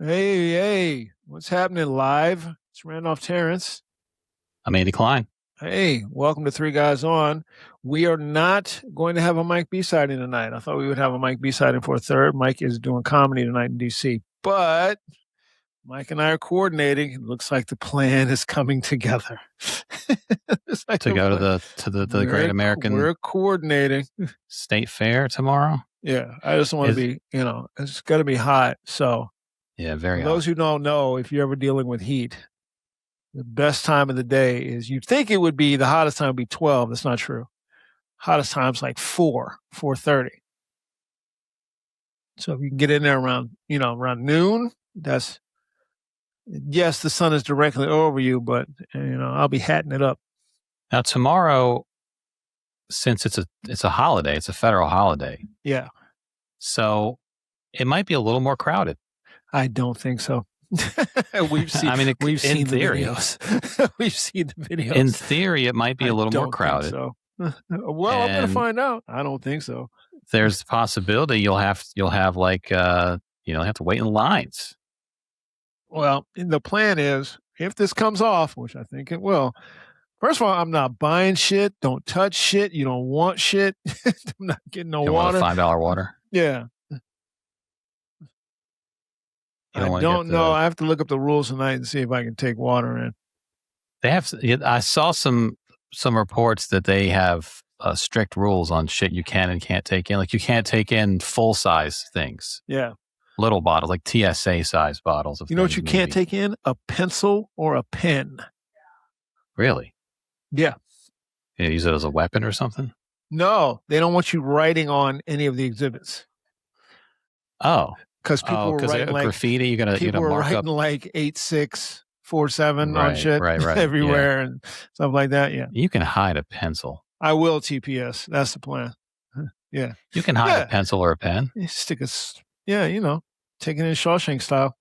Hey, what's happening live? It's Randolph Terrence. I'm Andy Klein. Hey, welcome to Three Guys On. We are not going to have a Mike B sighting tonight. I thought we would have a Mike B sighting for a third. Mike is doing comedy tonight in DC, but Mike and I are coordinating. It looks like the plan is coming together. Like to go to the Great American We're coordinating State Fair tomorrow. Yeah, I just want to be, it's got to be hot. So, yeah, very for those who don't know, if you're ever dealing with heat, the best time of the day is you'd think it would be the hottest time would be 12. That's not true. Hottest time's like 4:30. So if you can get in there around noon, yes, the sun is directly over you, but I'll be hatting it up. Now tomorrow, since it's a holiday, it's a federal holiday. Yeah. So it might be a little more crowded. I don't think so. we've seen the videos. We've seen the videos. In theory, it might be a little more crowded. So. Well, I'm going to find out. I don't think so. There's the possibility you'll have like have to wait in lines. Well, the plan is if this comes off, which I think it will. First of all, I'm not buying shit. Don't touch shit. You don't want shit. I'm not getting no water. Want $5 water? Yeah. I don't know. I have to look up the rules tonight and see if I can take water in. They have. I saw some reports that they have strict rules on shit you can and can't take in. Like you can't take in full size things. Yeah. Little bottles, like TSA size bottles of. You know what you can't take in? A pencil or a pen. Really? Yeah. You use it as a weapon or something? No, they don't want you writing on any of the exhibits. Oh. Because people were writing like graffiti. You're gonna mark writing up like 8647 on shit right, everywhere and stuff like that. Yeah, you can hide a pencil. I will TPS. That's the plan. Yeah, you can hide a pencil or a pen. You stick a taking it in Shawshank style.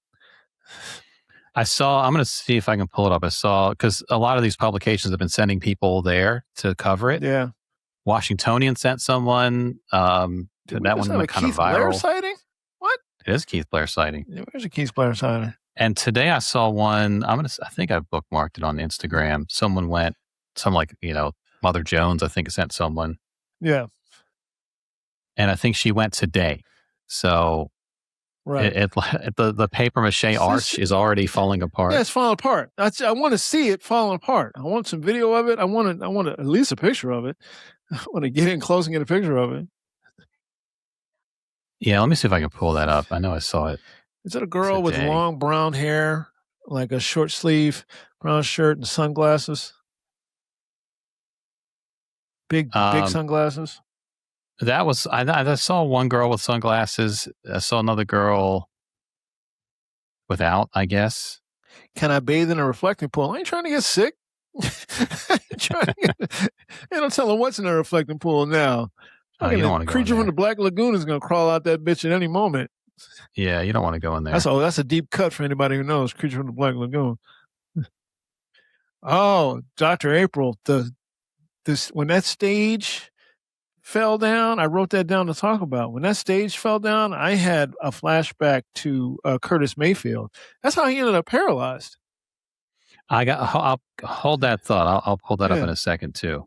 I'm going to see if I can pull it up. I saw because a lot of these publications have been sending people there to cover it. Yeah, Washingtonian sent someone. That one went kind of viral. Blair sighting? What? It is Keith Blair sighting. Yeah, where's a Keith Blair sighting? And today I saw one. I think I bookmarked it on Instagram. Someone went. Mother Jones. I think sent someone. Yeah. And I think she went today. So. Right. The paper mache arch is already falling apart. Yeah, it's falling apart. I want to see it falling apart. I want some video of it. I want at least a picture of it. I want to get in close and get a picture of it. Yeah, let me see if I can pull that up. I know I saw it. Is it a girl with long brown hair, like a short sleeve brown shirt and sunglasses? Big sunglasses? That was, I saw one girl with sunglasses. I saw another girl without, I guess. Can I bathe in a reflecting pool? I ain't trying to get sick. Don't tell them what's in a reflecting pool now. You don't want to go creature from the Black Lagoon is going to crawl out that bitch at any moment. Yeah, you don't want to go in there. That's a deep cut for anybody who knows. Creature from the Black Lagoon. Oh, Dr. April, when that stage fell down, I wrote that down to talk about. When that stage fell down, I had a flashback to Curtis Mayfield. That's how he ended up paralyzed. I'll hold that thought. I'll pull that up in a second too.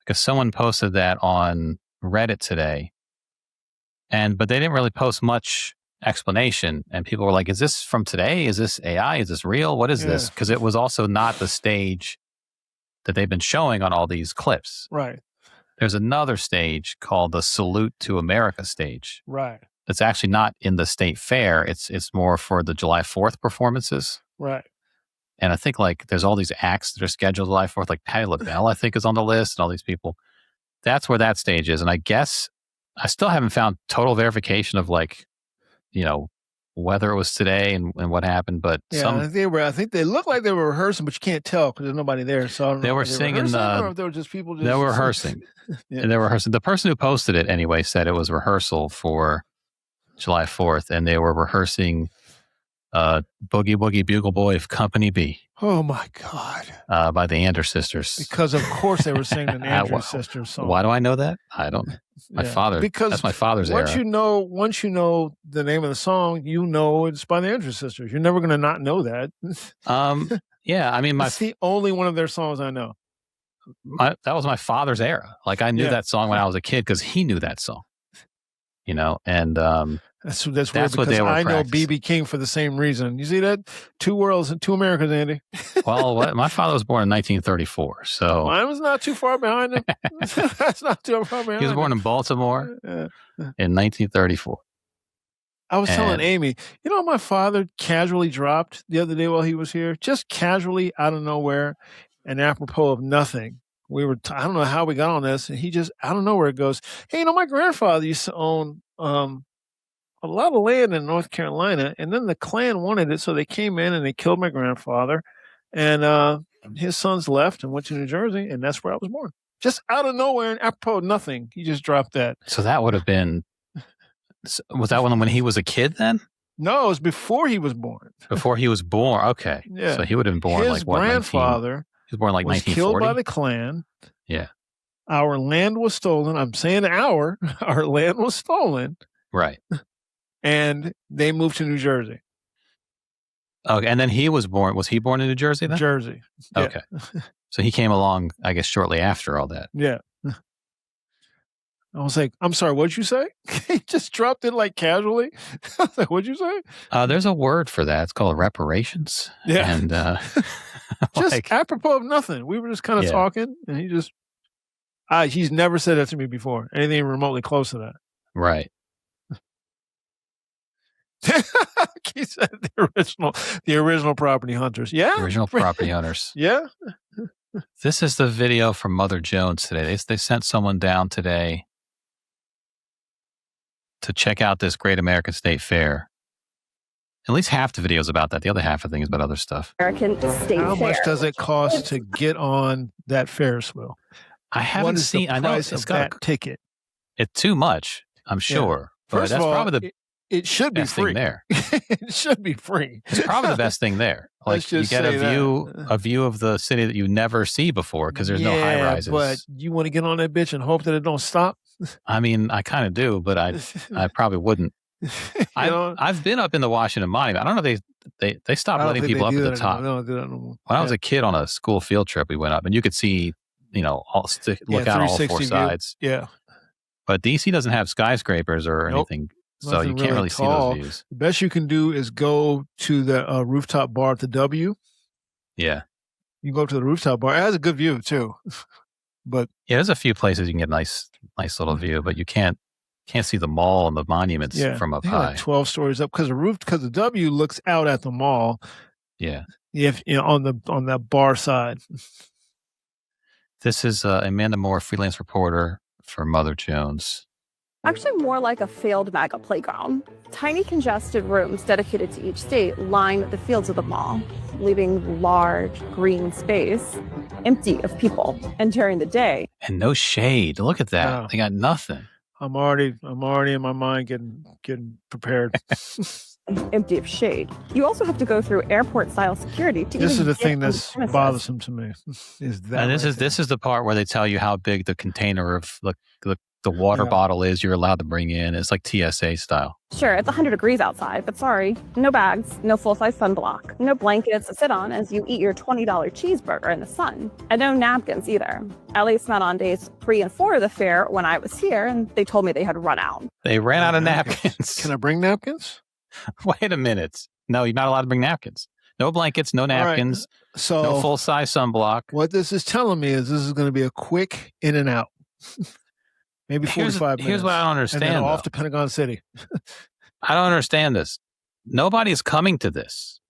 Because someone posted that on Reddit today, but they didn't really post much explanation. And people were like, "Is this from today? Is this AI? Is this real? What is this?" Because it was also not the stage that they've been showing on all these clips. Right. There's another stage called the Salute to America stage. Right. It's actually not in the state fair. It's more for the July 4th performances. Right. And I think there's all these acts that are scheduled July 4th, like Patti LaBelle, I think is on the list and all these people. That's where that stage is. And I guess I still haven't found total verification of whether it was today and what happened. But I think they look like they were rehearsing, but you can't tell because there's nobody there. So I don't know. They were singing. Or if they were just people. They were rehearsing. And they were rehearsing. The person who posted it anyway said it was rehearsal for July 4th, and they were rehearsing Boogie Woogie Bugle Boy of Company B. Oh my God! By the Andrews Sisters. Because of course they were singing an Andrews Sisters song. Why do I know that? I don't. My father. Because that's my father's once era. Once you know the name of the song, you know it's by the Andrews Sisters. You're never going to not know that. Yeah, I mean, that's the only one of their songs I know. That was my father's era. Like I knew that song when I was a kid because he knew that song. And that's weird because what they were I know practicing. BB King for the same reason. You see that? Two worlds and two Americas, Andy. Well, my father was born in 1934, so mine was not too far behind him. That's not too far behind. He was born in Baltimore in 1934. I was telling Amy, my father casually dropped the other day while he was here, just casually out of nowhere, and apropos of nothing. We were, I don't know how we got on this, and he just out of nowhere goes, "Hey, my grandfather used to own a lot of land in North Carolina, and then the Klan wanted it, so they came in and they killed my grandfather, and his sons left and went to New Jersey, and that's where I was born." Just out of nowhere and apropos of nothing, he just dropped that. So that would have been, was that when he was a kid then? No, it was before he was born. Before he was born, okay. Yeah. So he would have been born his grandfather he was born like 1940? Killed by the Klan. Yeah. Our land was stolen. I'm saying our land was stolen. Right. And they moved to New Jersey. Okay, and then he was born. Was he born in New Jersey then? Jersey. Yeah. Okay. So he came along, I guess, shortly after all that. Yeah. I was like, I'm sorry, what'd you say? He just dropped it like casually. I was like, what'd you say? There's a word for that. It's called reparations. Yeah. And just apropos of nothing. We were just kind of talking, and he just, he's never said that to me before. Anything remotely close to that. Right. He said the original property hunters. Yeah. The original property hunters. Yeah. This is the video from Mother Jones today. They sent someone down today to check out this Great American State Fair. At least half the video is about that. The other half of the thing is about other stuff. American State How Fair. much does it cost to get on that Ferris wheel? I haven't seen. I know it's got a ticket. It's too much, I'm sure. Yeah. First of all, probably it should be free there. It should be free. It's probably the best thing there. Like you get a view of the city that you never see before because there's no high rises. But you want to get on that bitch and hope that it don't stop? I mean, I kind of do, but I probably wouldn't. I've been up in the Washington Monument. I don't know if they stopped letting people up at the top. No, they don't no more. When I was a kid on a school field trip, we went up and you could see, look out all four sides. Yeah. But DC doesn't have skyscrapers or anything. So you can't really see those views. The best you can do is go to the rooftop bar at the W. Yeah. You can go to the rooftop bar. It has a good view too. But yeah, there's a few places you can get a nice little view, but you can't see the mall and the monuments from up high. Like 12 stories up because the W looks out at the mall. Yeah. If on that bar side. This is Amanda Moore, freelance reporter for Mother Jones. Actually more like a failed MAGA playground. Tiny congested rooms dedicated to each state line the fields of the mall, leaving large green space empty of people. And during the day. And no shade. Look at that. No. They got nothing. I'm already in my mind getting prepared. Empty of shade. You also have to go through airport-style security to. This is the thing that's bothersome to me. Is that? And this is the part where they tell you how big the container of the water bottle is you're allowed to bring in. It's like TSA style. Sure, it's 100 degrees outside, but sorry, no bags, no full-size sunblock, no blankets to sit on as you eat your $20 cheeseburger in the sun, and no napkins either. At least not on days 3 and 4 of the fair when I was here, and they told me they had run out. They ran out of napkins. Can I bring napkins? Wait a minute. No, you're not allowed to bring napkins. No blankets, no napkins, so no full-size sunblock. What this is telling me is this is going to be a quick in and out. Maybe 45 minutes. Here's what I don't understand. And then off to Pentagon City. I don't understand this. Nobody's coming to this.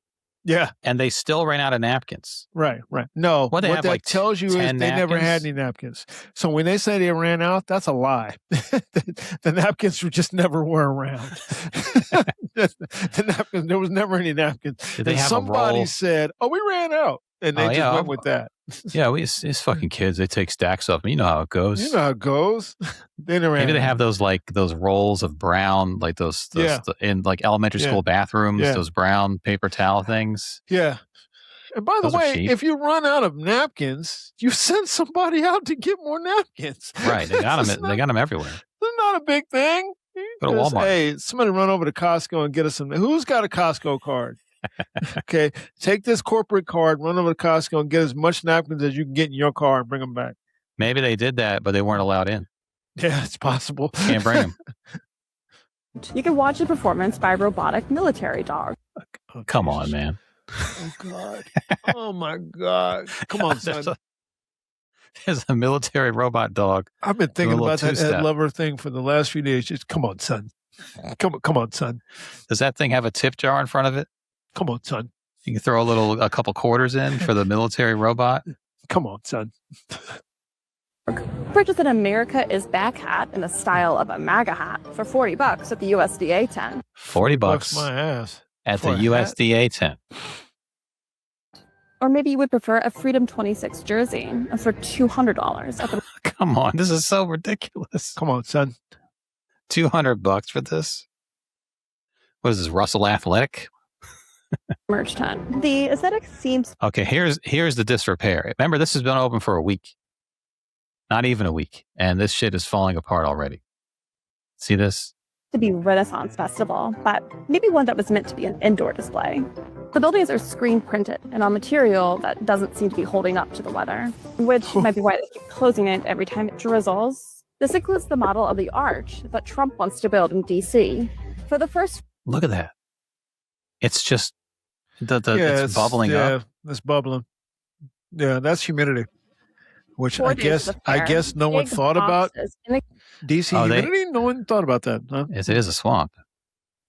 Yeah. And they still ran out of napkins. Right. No. What that tells you is they never had any napkins. So when they say they ran out, that's a lie. The napkins just never were around. The napkins, there was never any napkins. Did they have somebody a roll? said, "Oh, we ran out," and they just went with that. Yeah, it's fucking kids. They take stacks of them. You know how it goes. You know how it goes. Maybe they have those rolls of brown, like those in like elementary school bathrooms, those brown paper towel things. Yeah. And by the way, if you run out of napkins, you send somebody out to get more napkins. Right. They got them. They got them everywhere. It's not a big thing. Go to Walmart. Hey, somebody run over to Costco and get us some. Who's got a Costco card? Okay. Take this corporate card, run over to Costco and get as much napkins as you can get in your car and bring them back. Maybe they did that, but they weren't allowed in. Yeah, it's possible. Can't bring them. You can watch a performance by a robotic military dog. Oh, come on, man. Oh, God. Oh, my God. Come on, son. There's a military robot dog. I've been thinking about that Ed Lover thing for the last few days. Just come on, son. Come on, son. Does that thing have a tip jar in front of it? Come on, son. You can throw a couple quarters in for the military robot. Come on, son. Purchase an America is Back hat in the style of a MAGA hat for $40 at the USDA tent. $40 my ass. At the USDA tent. Or maybe you would prefer a Freedom 26 jersey for $200 at the Come on, this is so ridiculous. Come on, son. $200 for this? What is this, Russell Athletic? merch tent. The aesthetic seems Okay, here's the disrepair. Remember, this has been open for a week. Not even a week. And this shit is falling apart already. See this? to be Renaissance Festival, but maybe one that was meant to be an indoor display. The buildings are screen printed and on material that doesn't seem to be holding up to the weather, which might be why they keep closing it every time it drizzles. This includes the model of the arch that Trump wants to build in D.C. For the first... Look at that. It's just, it's bubbling up. Yeah, it's bubbling. Yeah, that's humidity. Which I 4 days of the fair, guess no one big thought about. boxes in a- DC humidity? No one thought about that, huh? It is a swamp.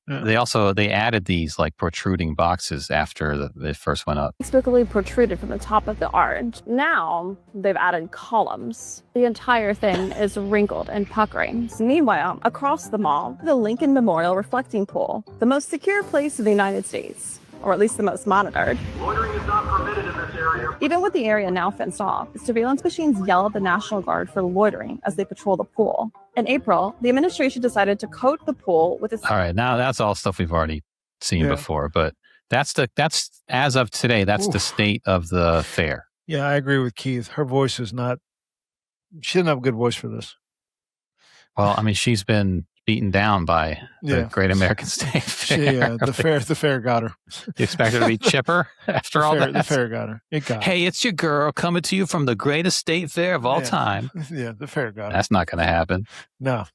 Yeah. They added these like protruding boxes after it first went up. inexplicably protruded from the top of the arch. Now they've added columns. The entire thing is wrinkled and puckering. Meanwhile, across the mall, the Lincoln Memorial Reflecting Pool, the most secure place in the United States, or at least the most monitored. Loitering is not permitted in this area. Even with the area now fenced off, surveillance machines yell at the National Guard for loitering as they patrol the pool. In April, the administration decided to coat the pool with a... All right, now that's all stuff we've already seen before, but that's as of today, that's the state of the fair. Yeah, I agree with Keith. Her voice is not... She didn't have a good voice for this. Well, I mean, she's been beaten down by the Great American State Fair. The fair got her. You expect her to be chipper after all that? The fair got her. It got her. Hey, it's your girl coming to you from the greatest state fair of all time. Yeah, the fair got her. That's not going to happen. No.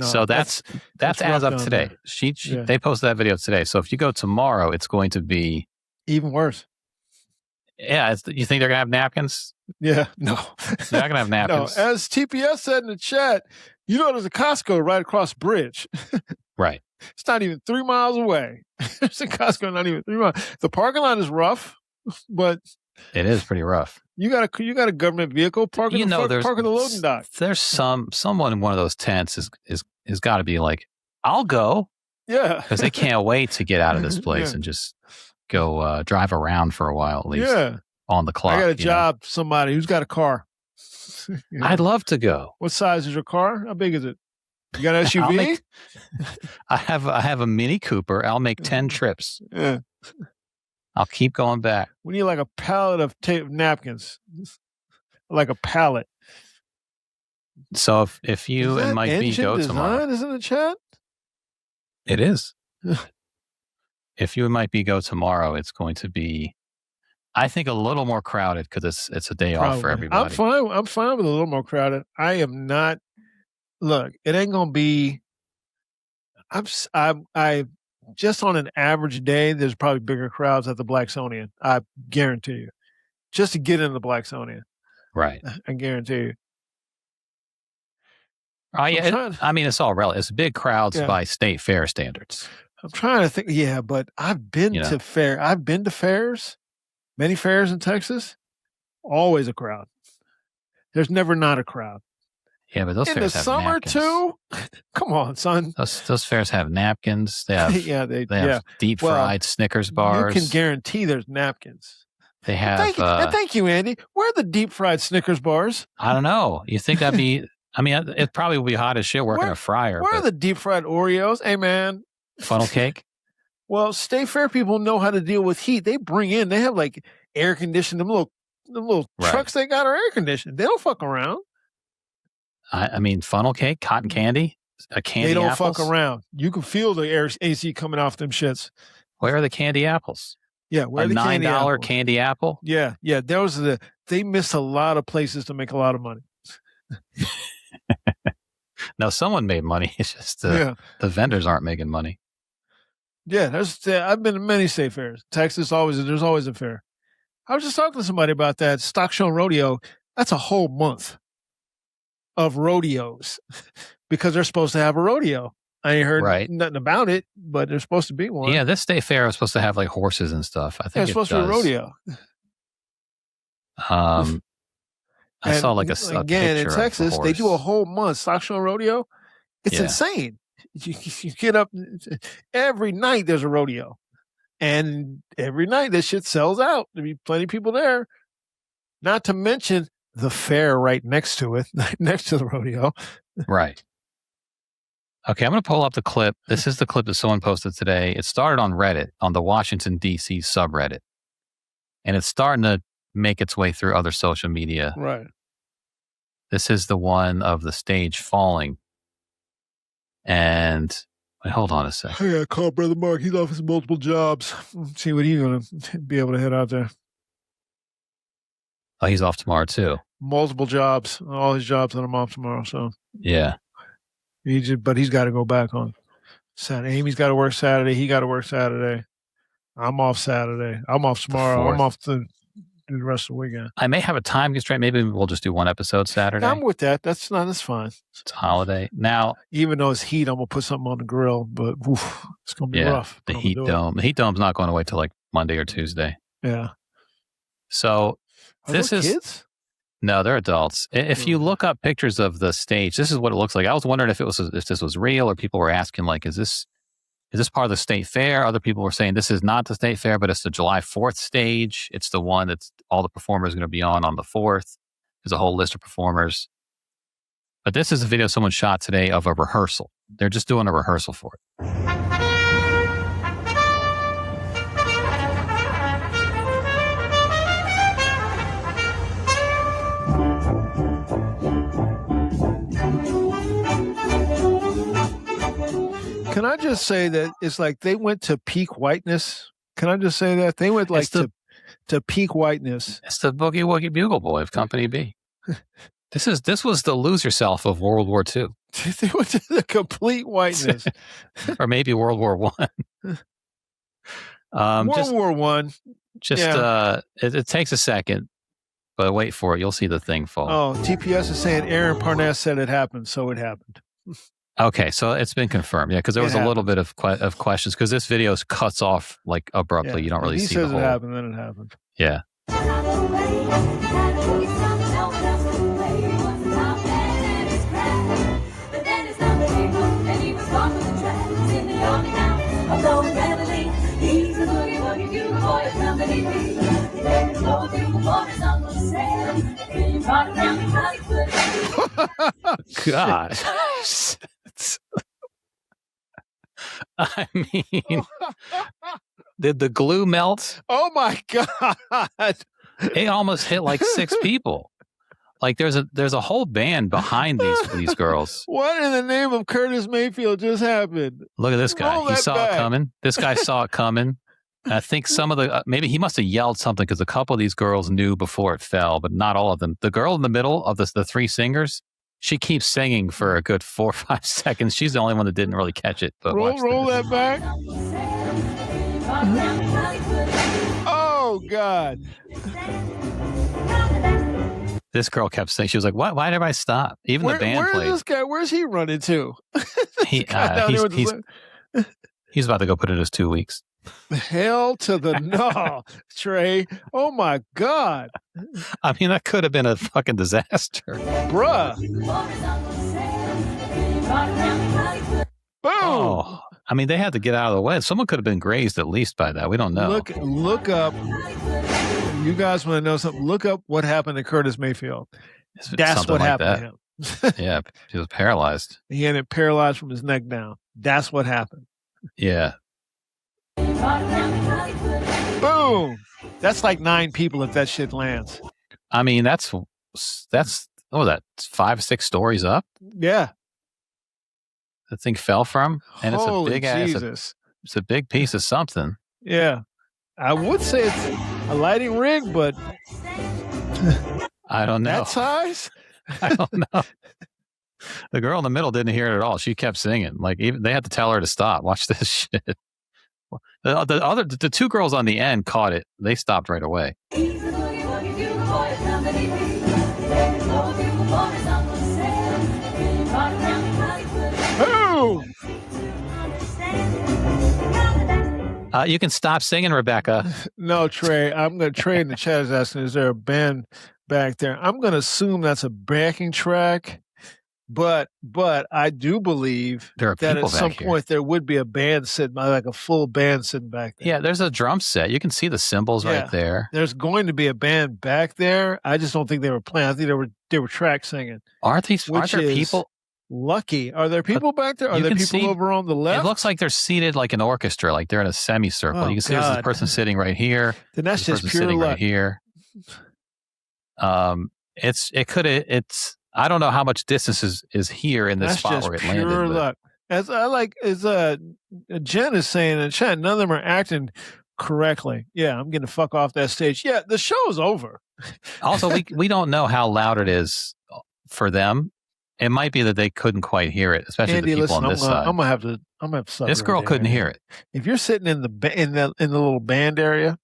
So that's as of today. They posted that video today. So if you go tomorrow, it's going to be even worse. Yeah, you think they're going to have napkins? Yeah, no. They're not going to have napkins. No, as TPS said in the chat, there's a Costco right across the bridge. Right. It's not even 3 miles away. There's a Costco not even 3 miles. The parking lot is rough, but it is pretty rough. You got a government vehicle parking the loading dock. There's someone in one of those tents is got to be like, I'll go. Yeah, because they can't wait to get out of this place and just go drive around for a while at least. Yeah, on the clock. I got a job. Somebody who's got a car. I'd love to go. What size is your car? How big is it? You got an SUV? I have a Mini Cooper. I'll make 10 trips. Yeah. I'll keep going back. We need like a pallet of napkins. Like a pallet. So if you and Mike B go tomorrow. Is in the chat? It is. If you and Mike B go tomorrow, it's going to be, I think, a little more crowded because it's a day off for everybody. I'm fine with a little more crowded. I am not. Look, it ain't gonna be. I just on an average day, there's probably bigger crowds at the Blacksonian. I guarantee you, just to get in the Blacksonian. Right. I guarantee you. Oh yeah, I mean it's all relative. It's big crowds by state fair standards. I'm trying to think. Yeah, but I've been to fair. I've been to fairs. Many fairs in Texas, always a crowd. There's never not a crowd. Yeah, but those in fairs the have summer napkins. Too. Come on, son. Those fairs have napkins. They have they have deep fried Snickers bars. You can guarantee there's napkins. They have. Thank you, Andy. Where are the deep fried Snickers bars? I don't know. You think that'd be? I mean, it probably would be hot as shit working a fryer. Where are the deep fried Oreos? Hey, man. Funnel cake? Well, State Fair people know how to deal with heat. They have like air conditioned, them little trucks they got are air conditioned. They don't fuck around. I mean, funnel cake, cotton candy, a candy They don't apples? fuck around. You can feel the air AC coming off them shits. Where are the candy apples? Yeah, where are the $9 candy apple? Yeah. They missed a lot of places to make a lot of money. No, someone made money. It's just the vendors aren't making money. Yeah, I've been to many state fairs. Texas there's always a fair. I was just talking to somebody about that stock show and rodeo. That's a whole month of rodeos because they're supposed to have a rodeo. I ain't heard nothing about it, but there's supposed to be one. Yeah, this state fair was supposed to have like horses and stuff. I think it's supposed to be a rodeo. I saw like a again in Texas. They do a whole month stock show and rodeo. It's insane. You get up every night. There's a rodeo, and every night this shit sells out. There'll be plenty of people there. Not to mention the fair right next to it, next to the rodeo. Right. Okay, I'm going to pull up the clip. This is the clip that someone posted today. It started on Reddit, on the Washington, D.C. subreddit, and it's starting to make its way through other social media. Right. This is the one of the stage falling. And wait, hold on a second. I gotta call Brother Mark. He's off his multiple jobs. See what he's gonna be able to head out there. Oh, he's off tomorrow too. Multiple jobs, all his jobs that I'm off tomorrow. So yeah, but he's got to go back on Saturday. Amy's got to work Saturday. He got to work Saturday. I'm off Saturday. I'm off tomorrow. I'm off to do the rest of the weekend. I may have a time constraint. Maybe we'll just do one episode Saturday. I'm with that. That's fine. It's a holiday. Now, even though it's heat, I'm going to put something on the grill, but it's going to be rough. The heat dome. The heat dome's not going to wait till like Monday or Tuesday. Yeah. So this is kids? No, they're adults. If you look up pictures of the stage, this is what it looks like. I was wondering if this was real, or people were asking like, is this part of the state fair? Other people were saying this is not the state fair, but it's the July 4th stage. It's the one that's all the performers are going to be on the 4th. There's a whole list of performers. But this is a video someone shot today of a rehearsal. They're just doing a rehearsal for it. Can I just say that it's like they went to peak whiteness? Can I just say that? They went like to peak whiteness. It's the Boogie Woogie Bugle Boy of Company B. This was the lose yourself of World War II. They went to the complete whiteness. Or maybe World War I. World War I. It takes a second, but wait for it. You'll see the thing fall. Oh, TPS is saying Aaron Parnas said it happened, so it happened. Okay, so it's been confirmed. Yeah, because there was a little bit of questions because this video cuts off like abruptly. Yeah. You don't really see the whole. He says it happened, then it happened. Yeah. God. I mean, did the glue melt? Oh my God. It almost hit like 6 people. Like there's a whole band behind these girls. What in the name of Curtis Mayfield just happened? Look at this guy. He saw it coming. This guy saw it coming. And I think some of the maybe he must have yelled something because a couple of these girls knew before it fell, but not all of them. The girl in the middle of the 3 singers, she keeps singing for a good 4 or 5 seconds. She's the only one that didn't really catch it. But roll that back. Oh God. This girl kept saying, she was like, "What? Why did everybody stop?" Even the band played. Where's this guy? Where's he running to? He's about to go put in his 2 weeks. Hell to the no, Trey. Oh my God. I mean, that could have been a fucking disaster. Bruh. Boom. Oh, I mean, they had to get out of the way. Someone could have been grazed at least by that. We don't know. Look You guys want to know something? Look up what happened to Curtis Mayfield. That's Something what like happened that. to him. Yeah, he was paralyzed. He ended paralyzed from his neck down. That's what happened. Yeah. Boom. That's like 9 people if that shit lands. I mean, that's 5, 6 stories up. Yeah. The thing fell from, and Holy it's a big Jesus. it's a big piece of something. Yeah. I would say it's a lighting rig, but I don't know. that size? I don't know. The girl in the middle didn't hear it at all. She kept singing. Like, even they had to tell her to stop. Watch this shit. The 2 girls on the end caught it. They stopped right away. Boom. You can stop singing, Rebecca. No, Trey. Trey in the chat is asking, is there a band back there? I'm going to assume that's a backing track, but I do believe There are that people at some back here. point there would be a band sitting, like a full band sitting back there. Yeah, there's a drum set. You can see the cymbals right there. There's going to be a band back there. I just don't think they were playing. I think they were track singing. Aren't there people? Lucky. Are there people back there? Are there people over on the left? It looks like they're seated like an orchestra, like they're in a semicircle. You can see there's this person sitting right here. Then that's just pure sitting luck. Right here. It's I don't know how much distance is here in this spot where it landed. Pure luck. As Jen is saying in the chat, none of them are acting correctly. Yeah, I'm getting the fuck off that stage. Yeah, the show's over. Also, we don't know how loud it is for them. It might be that they couldn't quite hear it, especially Andy, the people on this side. I'm gonna have to. This girl couldn't hear it. If you're sitting in the little band area,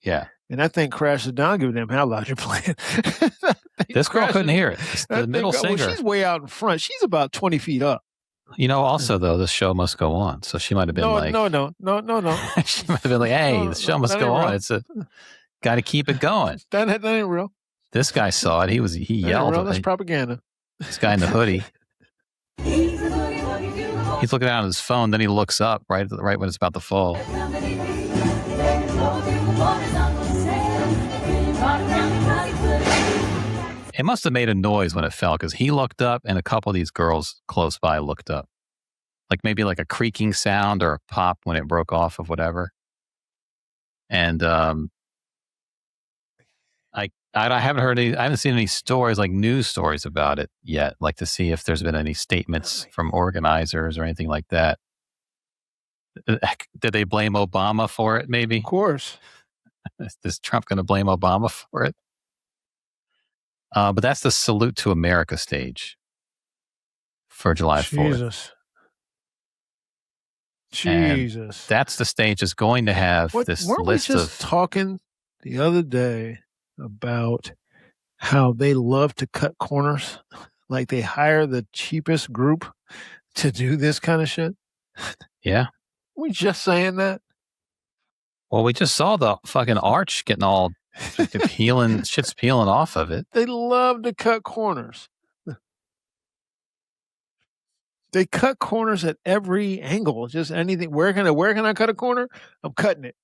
yeah, and that thing crashes down, give a damn how loud you're playing. This girl couldn't hear it. It's the middle singer. Well, she's way out in front. She's about 20 feet up. Also though, the show must go on. So she might have been no. She might have been like, "Hey, the show must go on. It's got to keep it going." That ain't real. This guy saw it. He yelled. That's propaganda. This guy in the hoodie. He's looking down at his phone. Then he looks up right when it's about to fall. It must have made a noise when it fell because he looked up and a couple of these girls close by looked up. Like maybe like a creaking sound or a pop when it broke off of whatever. And I haven't seen any stories, like news stories about it yet, like to see if there's been any statements from organizers or anything like that. Did they blame Obama for it, maybe? Of course. Is Trump going to blame Obama for it? But that's the Salute to America stage for July 4th. Jesus. And that's the stage that's going to have this list of... We just talking the other day about how they love to cut corners? Like they hire the cheapest group to do this kind of shit? Yeah. We just saying that? Well, we just saw the fucking arch getting all shit's peeling off of it. They love to cut corners. They cut corners at every angle. Just anything. Where can I cut a corner? I'm cutting it.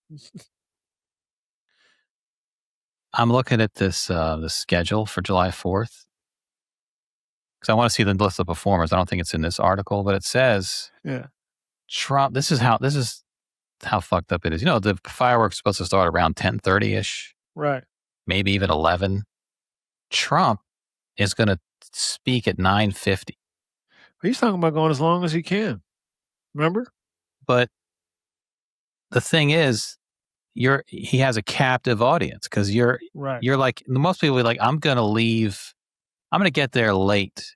I'm looking at this the schedule for July 4th because I want to see the list of performers. I don't think it's in this article, but it says, Trump. This is how fucked up it is. You know, the fireworks are supposed to start around 10:30ish, right? Maybe even 11. Trump is going to speak at 9:50. He's talking about going as long as he can. Remember? But the thing is, he has a captive audience because you're like most people are like, I'm going to leave. I'm going to get there late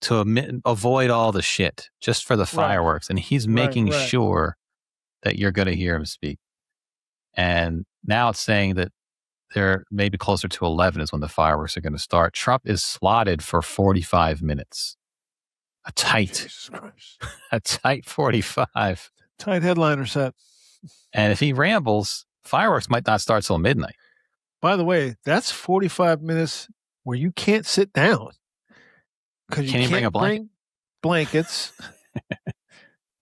to avoid all the shit just for the fireworks. And he's making sure that you're going to hear him speak. And now it's saying that they're maybe closer to 11 is when the fireworks are going to start. Trump is slotted for 45 minutes. A tight 45. Tight headliner set. And if he rambles, fireworks might not start till midnight. By the way, that's 45 minutes where you can't sit down. Because you can't bring a blanket? Blankets.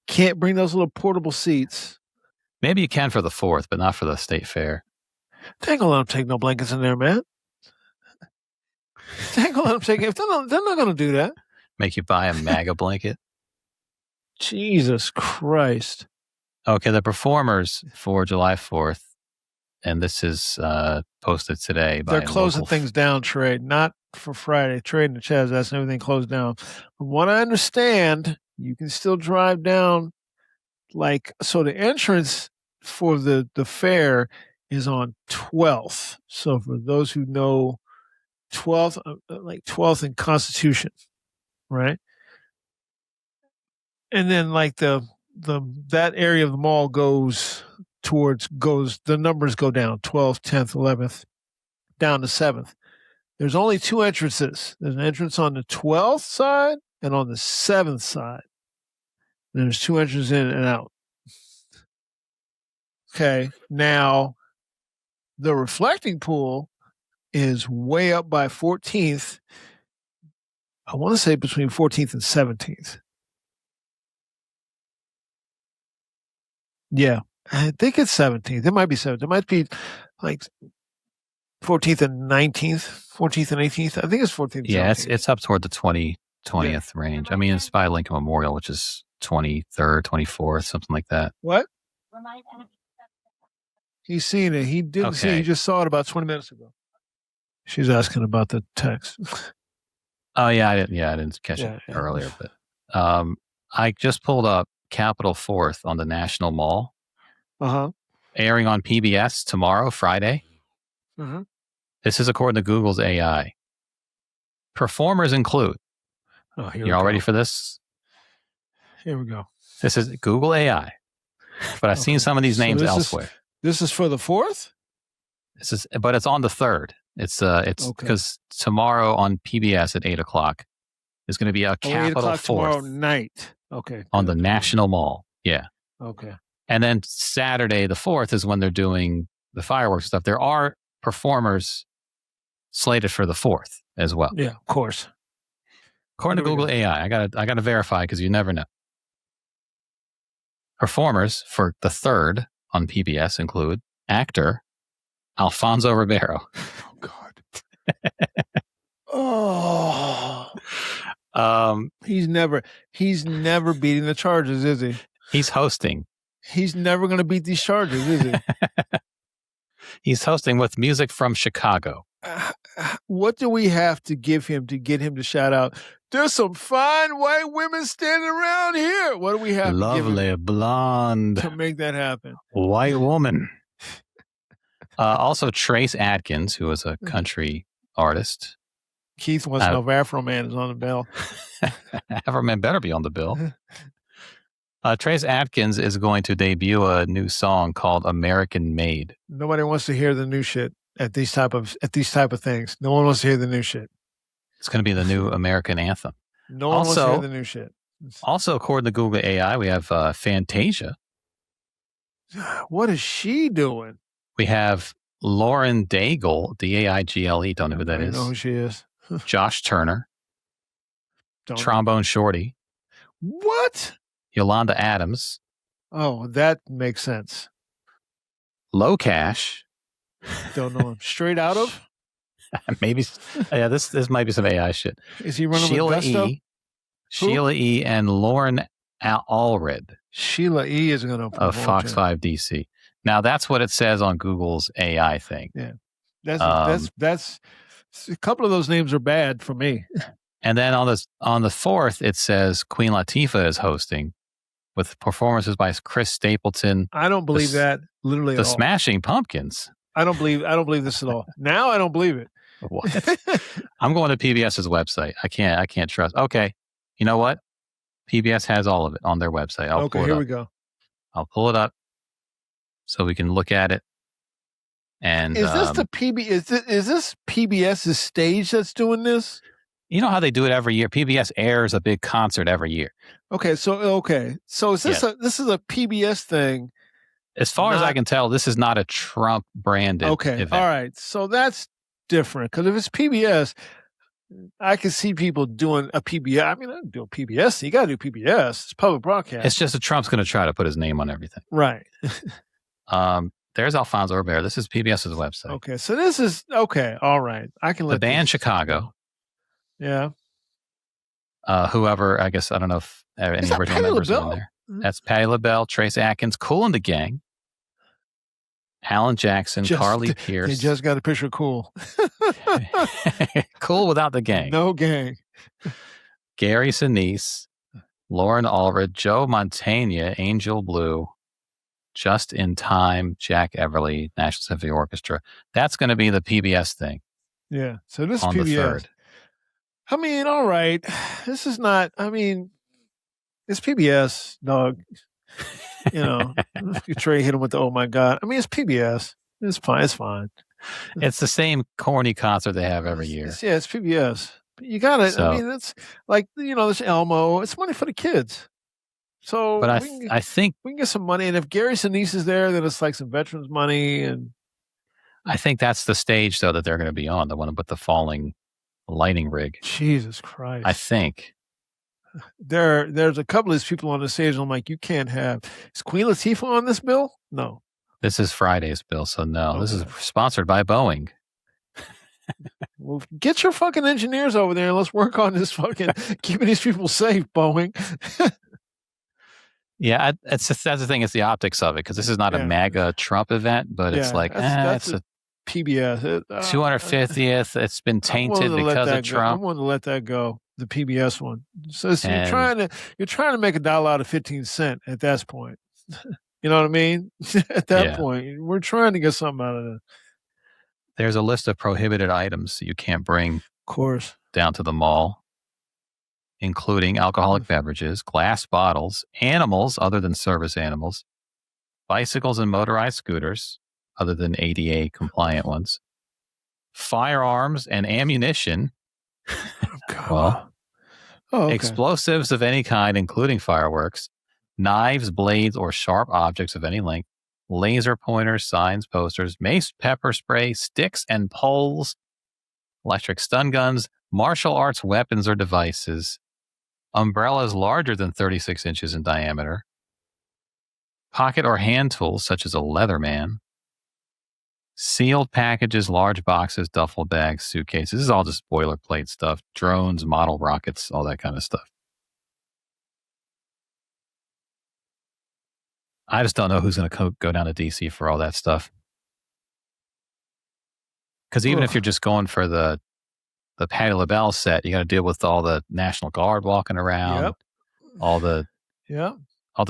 Can't bring those little portable seats. Maybe you can for the 4th, but not for the state fair. They ain't gonna let them take no blankets in there, man. They ain't gonna let them take it. They're not gonna do that. Make you buy a MAGA blanket. Jesus Christ. Okay, the performers for July 4th, and this is posted today by They're closing things down, Trade, not for Friday. Trade and Chaz, that's everything closed down. From what I understand, you can still drive down. So the entrance for the fair is on 12th. So for those who know 12th, 12th and Constitution, right? And then that area of the mall the numbers go down 12th, 10th, 11th, down to 7th. There's only two entrances. There's an entrance on the 12th side and on the 7th side. And there's two entrances in and out. Okay. Now, the reflecting pool is way up by 14th. I want to say between 14th and 17th. Yeah. I think it's 17th. It might be 17th. It might be like 14th and 19th, 14th and 18th. I think it's 14th. Yeah, it's up toward the 20th range. I mean, it's by Lincoln Memorial, which is 23rd, 24th, something like that. What? He's seen it. He didn't see it. He just saw it about 20 minutes ago. She's asking about the text. Oh, yeah, I didn't catch it earlier. But I just pulled up Capitol 4th on the National Mall. Airing on PBS tomorrow, Friday. This is according to Google's AI. Performers include. You all ready for this? Here we go. This is Google AI. But I've seen some of these names elsewhere. This is for the 4th? But it's on the 3rd. It's because tomorrow on PBS at 8:00 is going to be a Capitol 4th tomorrow night. Okay. On the National Mall. Yeah. Okay. And then Saturday the 4th is when they're doing the fireworks stuff. There are performers slated for the 4th as well. Yeah, of course. According to Google AI, I gotta verify because you never know. Performers for the 3rd on PBS include actor Alfonso Ribeiro. Oh God. He's never beating the charges, is he? He's hosting. He's never going to beat these charges, is he? He's hosting with music from Chicago. What do we have to give him to get him to shout out, "There's some fine white women standing around here"? What do we have Lovely, to give him blonde to make that happen? White woman. Also, Trace Adkins, who is a country artist. Keith wants to know if Afro Man is on the bill. Afro Man better be on the bill. Trace Adkins is going to debut a new song called "American Made." Nobody wants to hear the new shit at these type of things. No one wants to hear the new shit. It's going to be the new American anthem. No one wants to hear the new shit. Also, according to Google AI, we have Fantasia. What is she doing? We have Lauren Daigle, Daigle. Don't know who that is. I know who she is. Josh Turner. Trombone Shorty. What? Yolanda Adams. Oh, that makes sense. Low Cash. Don't know him. Straight Out of? Maybe. Yeah, this might be some AI shit. Is he running with Gusto? Sheila E. and Lauren Allred. Sheila E. is going to of Fox 5 DC. Now that's what it says on Google's AI thing. Yeah, that's a couple of those names are bad for me. And then on the 4th, it says Queen Latifah is hosting with performances by Chris Stapleton. I don't believe that literally. The Smashing Pumpkins. I don't believe this at all. Now I don't believe it. What? I'm going to PBS's website. I can't trust. Okay, you know what? PBS has all of it on their website. Here we go. I'll pull it up so we can look at it. And is this the Is this PBS's stage that's doing this? You know how they do it every year. PBS airs a big concert every year. Okay, so is this this is a PBS thing? As far as I can tell, this is not a Trump branded event. All right. So that's different because if it's PBS, I can see people doing a PBS. I mean, I do a PBS. You got to do PBS. It's public broadcast. It's just that Trump's going to try to put his name on everything. Right. There's Alfonso Ribeiro. This is PBS's website. Okay, so this is okay. All right, I can let the band this Chicago. Yeah. Whoever, I guess, I don't know if any original members are in there. That's Patti LaBelle, Trace Atkins, Kool and the Gang, Alan Jackson, Carly Pierce. They just got a picture of Kool. Kool without the gang. No gang. Gary Sinise, Lauren Allred, Joe Mantegna, Angel Blue, Just in Time, Jack Everly, National Symphony Orchestra. That's going to be the PBS thing. Yeah. So this on is PBS. The 3rd. I mean, all right. This is not, I mean, it's PBS, dog. You know, Trey hit him with the, oh my God. I mean, it's PBS. It's fine. It's fine. It's the same corny concert they have every year. It's PBS. But you got it. I mean, it's like, you know, this Elmo. It's money for the kids. So, but I think we can get some money. And if Gary Sinise is there, then it's like some veterans money. And I think that's the stage, though, that they're going to be on. The one with the falling lighting rig. Jesus Christ. I think. There's a couple of these people on the stage. I'm like, you can't have. Is Queen Latifah on this bill? No. This is Friday's bill, so no. Okay. This is sponsored by Boeing. Well, get your fucking engineers over there and let's work on this fucking keeping these people safe, Boeing. Yeah, that's the thing. It's the optics of it, because this is not a MAGA Trump event, but it's like, that's it's a PBS. 250th. It's been tainted because of Trump. I wanted to let that go. The PBS one. So you're trying to make $1 out of 15 cents at that point. You know what I mean? At that point, we're trying to get something out of it. There's a list of prohibited items you can't bring, of course, down to the mall, including alcoholic beverages, glass bottles, animals other than service animals, bicycles and motorized scooters other than ADA compliant ones, firearms and ammunition. Explosives of any kind, including fireworks, knives, blades, or sharp objects of any length, laser pointers, signs, posters, mace, pepper spray, sticks and poles, electric stun guns, martial arts weapons or devices, umbrellas larger than 36 inches in diameter, pocket or hand tools such as a Leatherman, sealed packages, large boxes, duffel bags, suitcases. This is all just boilerplate stuff. Drones, model rockets, all that kind of stuff. I just don't know who's going to go down to DC for all that stuff. Because even if you're just going for the Patti LaBelle set, you got to deal with all the National Guard walking around, all the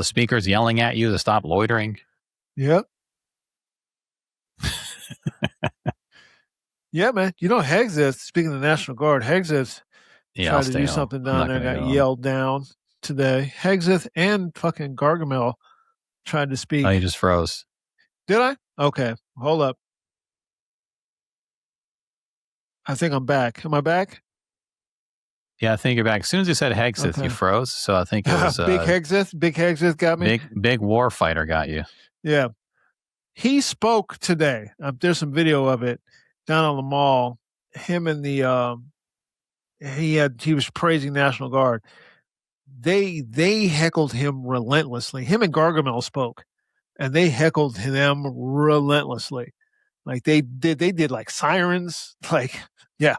speakers yelling at you to stop loitering. Yep. Yeah, man. You know, Hexit, speaking of the National Guard, Hexit tried to do something down there, got yelled down today. Hexit and fucking Gargamel tried to speak. Oh, you just froze. Did I? Okay. Hold up. I think I'm back. Am I back? Yeah, I think you're back. As soon as you said Hexit, you froze. So I think it was Big Hexit. Big Hexit got me. Big war fighter got you. Yeah. He spoke today. There's some video of it down on the mall. Him and the he was praising National Guard. They heckled him relentlessly. Him and Gargamel spoke, and they heckled them relentlessly. Like they did like sirens. Like, yeah.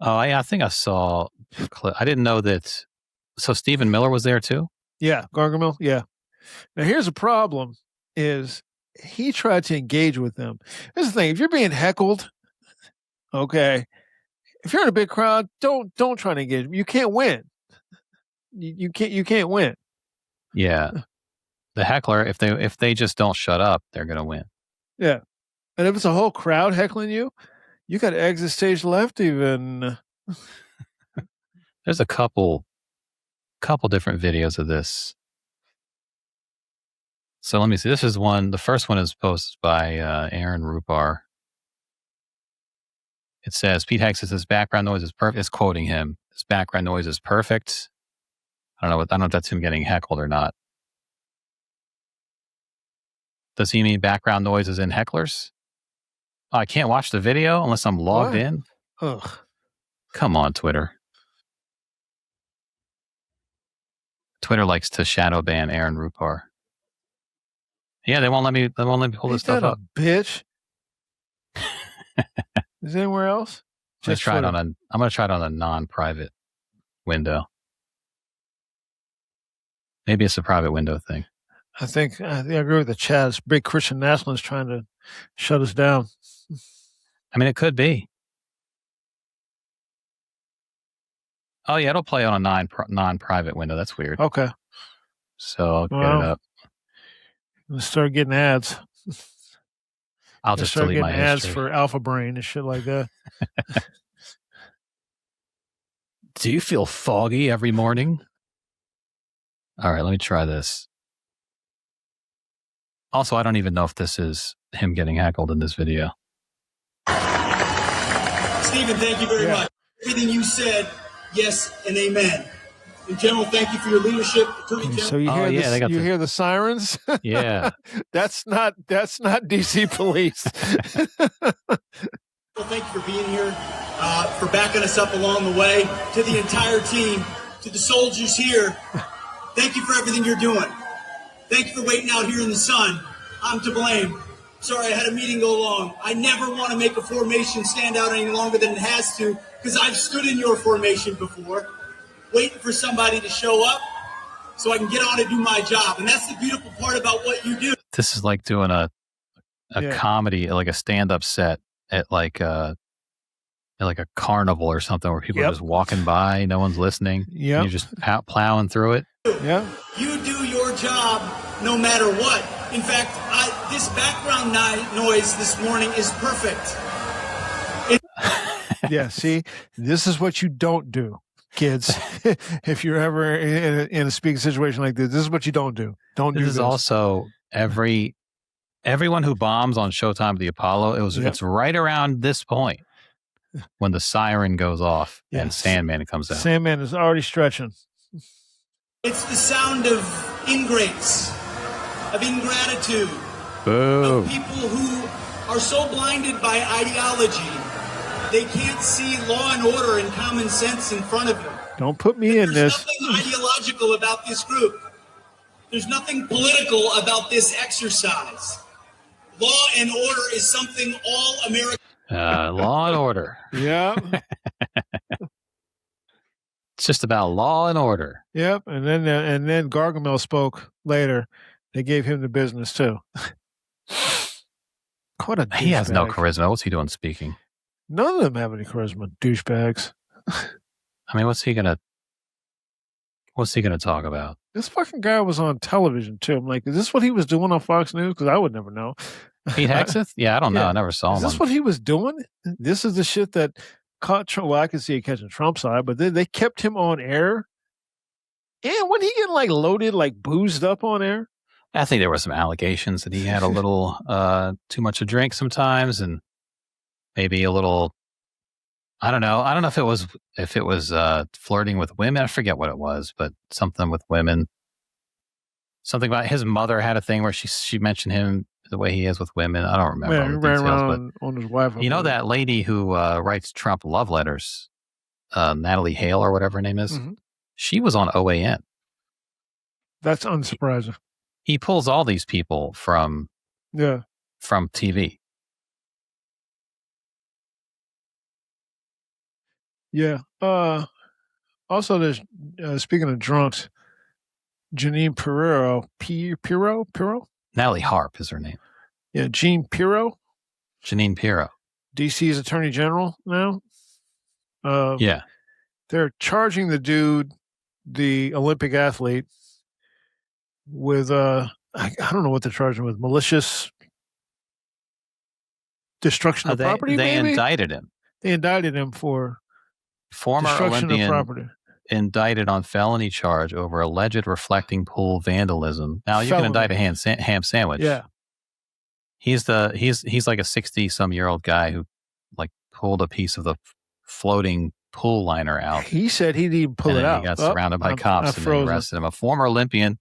Oh, I think I saw a clip. I didn't know that. So Stephen Miller was there too? Yeah, Gargamel. Yeah. Now here's the problem: is he tried to engage with them. Here's the thing: if you're being heckled, okay, if you're in a big crowd, don't try to engage. You can't win. You can't win. Yeah, the heckler, if they just don't shut up, they're gonna win. Yeah, and if it's a whole crowd heckling you, you got to exit stage left. Even there's a couple different videos of this. So let me see. This is one. The first one is posted by Aaron Rupar. It says Pete Hexit says background noise is perfect. It's quoting him. His background noise is perfect. I don't know if that's him getting heckled or not. Does he mean background noises in hecklers? Oh, I can't watch the video unless I'm logged in. Ugh. Come on, Twitter. Twitter likes to shadow ban Aaron Rupar. Yeah, they won't let me pull this stuff up. Bitch. Is there anywhere else? I'm going to try it on a non-private window. Maybe it's a private window thing. I think I agree with the Chaz. Big Christian nationalists trying to shut us down. I mean, it could be. Oh yeah, it'll play on a non-private window. That's weird. Okay. So I'll get it up. Let's start getting ads. I'll just delete my ads history. for Alpha Brain and shit like that. Do you feel foggy every morning? All right, let me try this. Also, I don't even know if this is him getting heckled in this video. Stephen, thank you very much. Everything you said, yes and amen. In general, thank you for your leadership. So you hear hear the sirens? Yeah. That's not DC police. Well, thank you for being here, for backing us up along the way. To the entire team, to the soldiers here, thank you for everything you're doing. Thank you for waiting out here in the sun. I'm to blame. Sorry, I had a meeting go long. I never want to make a formation stand out any longer than it has to, because I've stood in your formation before, waiting for somebody to show up so I can get on and do my job. And that's the beautiful part about what you do. This is like doing a comedy, like a stand-up set at like a carnival or something where people are just walking by, no one's listening. Yeah, you're just plowing through it. Yeah, you do your job no matter what. In fact, this background noise this morning is perfect. Yeah, see, this is what you don't do, kids. If you're ever in a speaking situation like this is what you don't do. This is also everyone who bombs on Showtime at the Apollo. It's right around this point when the siren goes off and Sandman comes out. Sandman is already stretching. It's the sound of ingrates, of ingratitude, Boo. of people who are so blinded by ideology they can't see law and order and common sense in front of them. Don't put me in this. There's nothing ideological about this group. There's nothing political about this exercise. Law and order is something all Americans. Law and order. Yeah. It's just about law and order. Yep. And then Gargamel spoke later. They gave him the business too. He has no charisma. What's he doing speaking? None of them have any charisma, douchebags. I mean, what's he gonna talk about? This fucking guy was on television too. I'm like, is this what he was doing on Fox News? Because I would never know. Pete Hegseth? Yeah, I don't know. I never saw him. Is this what he was doing? This is the shit that caught Trump. Well, I can see it catching Trump's eye, but they kept him on air. And when he getting like loaded, like boozed up on air. I think there were some allegations that he had a little too much to drink sometimes, and maybe a little. I don't know. I don't know if it was flirting with women. I forget what it was, but something with women. Something about his mother had a thing where she mentioned him the way he is with women. I don't remember all the details, but on his wife. You know that lady who writes Trump love letters, Natalie Hale or whatever her name is. Mm-hmm. She was on OAN. That's unsurprising. He pulls all these people from TV. Yeah. Also, there's speaking of drunks, Janine Pirro. Natalie Harp is her name. Yeah, Janine Pirro. DC's Attorney General now. Yeah. They're charging the dude, the Olympic athlete, with I don't know what they're charging with, malicious destruction of property. They indicted him. They indicted him for former Olympian indicted on felony charge over alleged reflecting pool vandalism. Now you can indict a ham sandwich. Yeah. He's like a 60-some-year-old guy who like pulled a piece of the floating pool liner out. He said he didn't pull it out. He got surrounded by cops and they arrested him. A former Olympian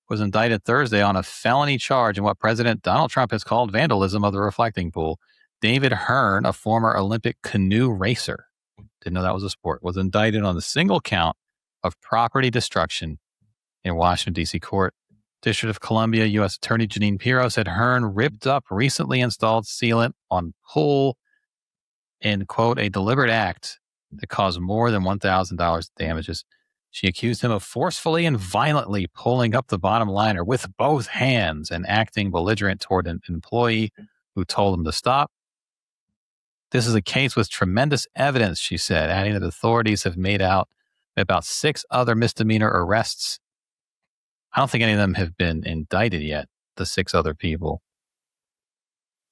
was indicted Thursday on a felony charge in what President Donald Trump has called vandalism of the reflecting pool. David Hearn, a former Olympic canoe racer, didn't know that was a sport, was indicted on the single count of property destruction in Washington, D.C. court District of Columbia U.S. Attorney Janine Pirro said Hearn ripped up recently installed sealant on pool in, quote, a deliberate act that caused more than $1,000 damages. She accused him of forcefully and violently pulling up the bottom liner with both hands and acting belligerent toward an employee who told him to stop. This is a case with tremendous evidence, she said, adding that authorities have made out about 6 other misdemeanor arrests. I don't think any of them have been indicted yet, the 6 other people.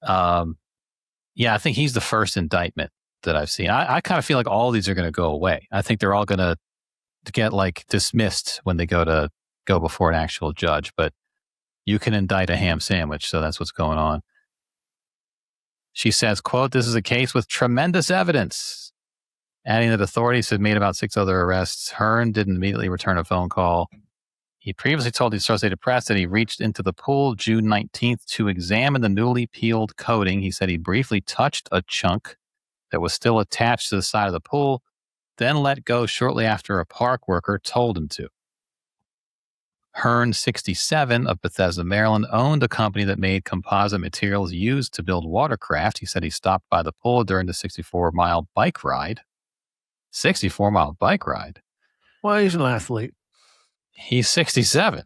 Yeah, I think he's the first indictment that I've seen. I kind of feel like all these are going to go away. I think they're all going to get like dismissed when they go before an actual judge, but you can indict a ham sandwich, so that's what's going on. She says, quote, this is a case with tremendous evidence, adding that authorities have made about 6 other arrests. Hearn didn't immediately return a phone call. He previously told the Associated Press that he reached into the pool June 19th to examine the newly peeled coating. He said he briefly touched a chunk that was still attached to the side of the pool, then let go shortly after a park worker told him to. Hearn, 67, of Bethesda, Maryland, owned a company that made composite materials used to build watercraft. He said he stopped by the pool during the 64-mile bike ride. 64-mile bike ride? Well, he's an athlete. He's 67.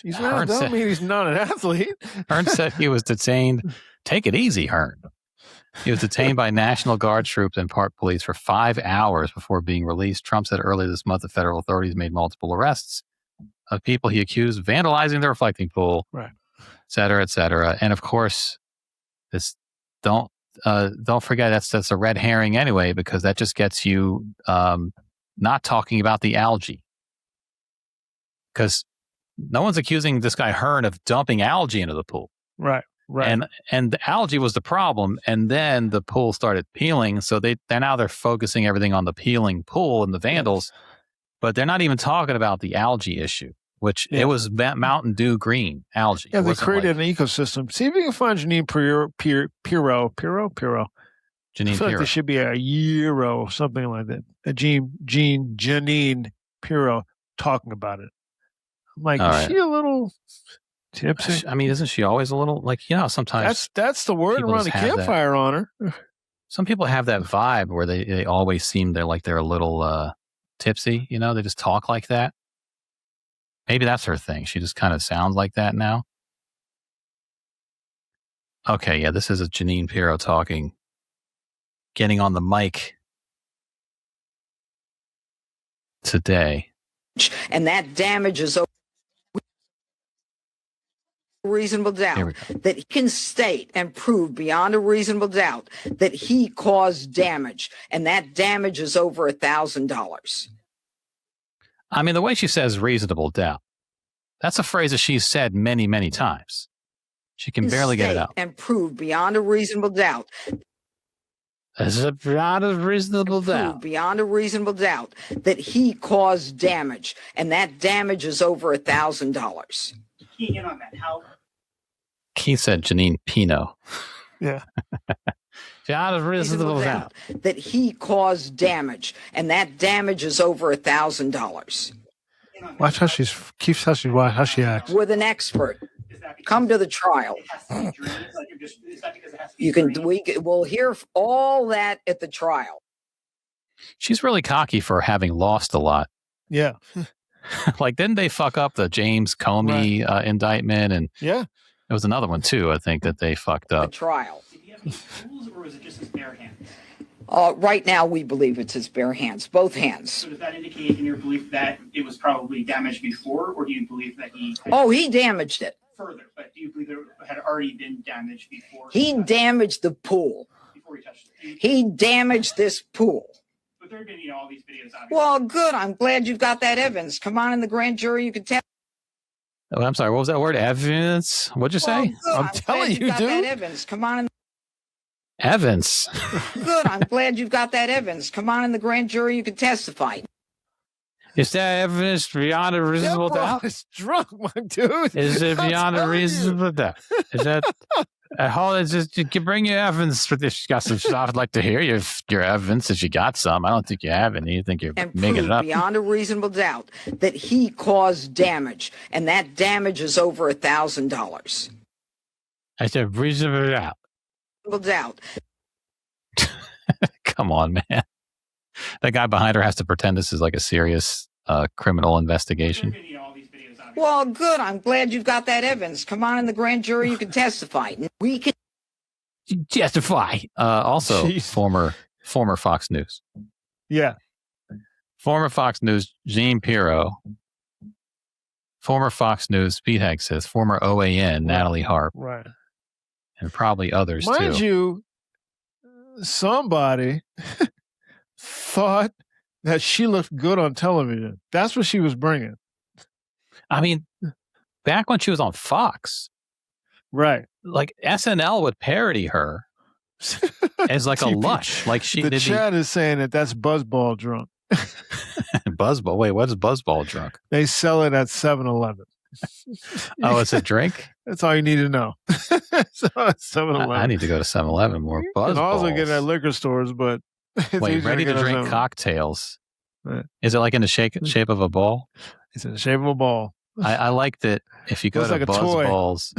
He's not. Don't mean he's not an athlete. Hearn said he was detained. Take it easy, Hearn. He was detained by National Guard troops and Park Police for 5 hours before being released. Trump said earlier this month that federal authorities made multiple arrests of people he accused of vandalizing the reflecting pool, right, et cetera, et cetera. And of course, this don't forget that's a red herring anyway, because that just gets you not talking about the algae. Because no one's accusing this guy Hearn of dumping algae into the pool. Right. And the algae was the problem, and then the pool started peeling. So they're focusing everything on the peeling pool and the vandals, but they're not even talking about the algae issue, which it was Mountain Dew green algae. Yeah, they created an ecosystem. See if you can find Janine Pirro. Janine I feel like there should be a Euro, something like that. Janine Pirro talking about it. I'm like, is she a little tipsy? I mean, isn't she always a little, like, sometimes that's the word around the campfire on her. Some people have that vibe where they always seem they're a little tipsy, they just talk like that. Maybe that's her thing. She just kind of sounds like that now. Okay, yeah, this is a Janine Pirro talking, getting on the mic today. And that damages reasonable doubt that he can state and prove beyond a reasonable doubt that he caused damage, and that damage is over $1,000. I mean, the way she says reasonable doubt, that's a phrase that she's said many, many times. She can barely get it out. And prove beyond a reasonable doubt. Beyond a reasonable doubt. Beyond a reasonable doubt that he caused damage, and that damage is over $1,000. Keying in on that, how? Keith said Janine Pino. Yeah. Beyond a reasonable doubt that he caused damage, and that damage is over $1,000. Watch how how she acts. With an expert. Come to the trial. We'll hear all that at the trial. She's really cocky for having lost a lot. Yeah. Like, didn't they fuck up the James Comey indictment? And there was another one too, I think, that they fucked up. The trial. Did he have any tools, or was it just his bare hands? Right now, we believe it's his bare hands, both hands. So does that indicate in your belief that it was probably damaged before, or do you believe that he... he damaged it. Further, but do you believe there had already been damage before? He damaged the pool. Before he touched it. He damaged this pool. But there have been, all these videos, obviously. Well, good. I'm glad you've got that evidence. Come on in the grand jury. You can tell. Oh, I'm sorry. What was that word? Evidence? What'd you say? I'm telling you, dude. That evidence. Come on in. Evans. Good. I'm glad you've got that evidence. Come on in the grand jury. You can testify. Is that evidence beyond a reasonable doubt? It's drunk, my dude. Is it beyond a reasonable doubt? Is that Hold it, just you can bring your evidence for this. You got some stuff. I'd like to hear your evidence if you got some. I don't think you have any. You think you're and making prove it up. beyond a reasonable doubt that he caused damage, and that damage is over $1,000. I said reasonable doubt. Doubt. Come on, man. That guy behind her has to pretend this is like a serious criminal investigation. Well, good. I'm glad you've got that evidence. Come on in the grand jury. You can testify. We can testify. Also, Jeez. former Fox News. Yeah. Former Fox News, Jean Pirro. Former Fox News, Speedhag says, former OAN, Natalie Harp. Right. And probably others, Mind too. you, somebody thought that she looked good on television. That's what she was bringing. I mean, back when she was on Fox, right? Like SNL would parody her as like a lush. Like she. The chat is saying that that's Buzzball drunk. Buzzball. Wait, what's Buzzball drunk? They sell it at 7-Eleven. Oh, it's a drink? That's all you need to know. So 7-Eleven. I need to go to 7-Eleven more. Buzzballs. You can also get it at liquor stores, but wait, ready to drink cocktails. Right. Is it like in the shape of a ball? It's in the shape of a ball. I like that if you go to like Buzzballs,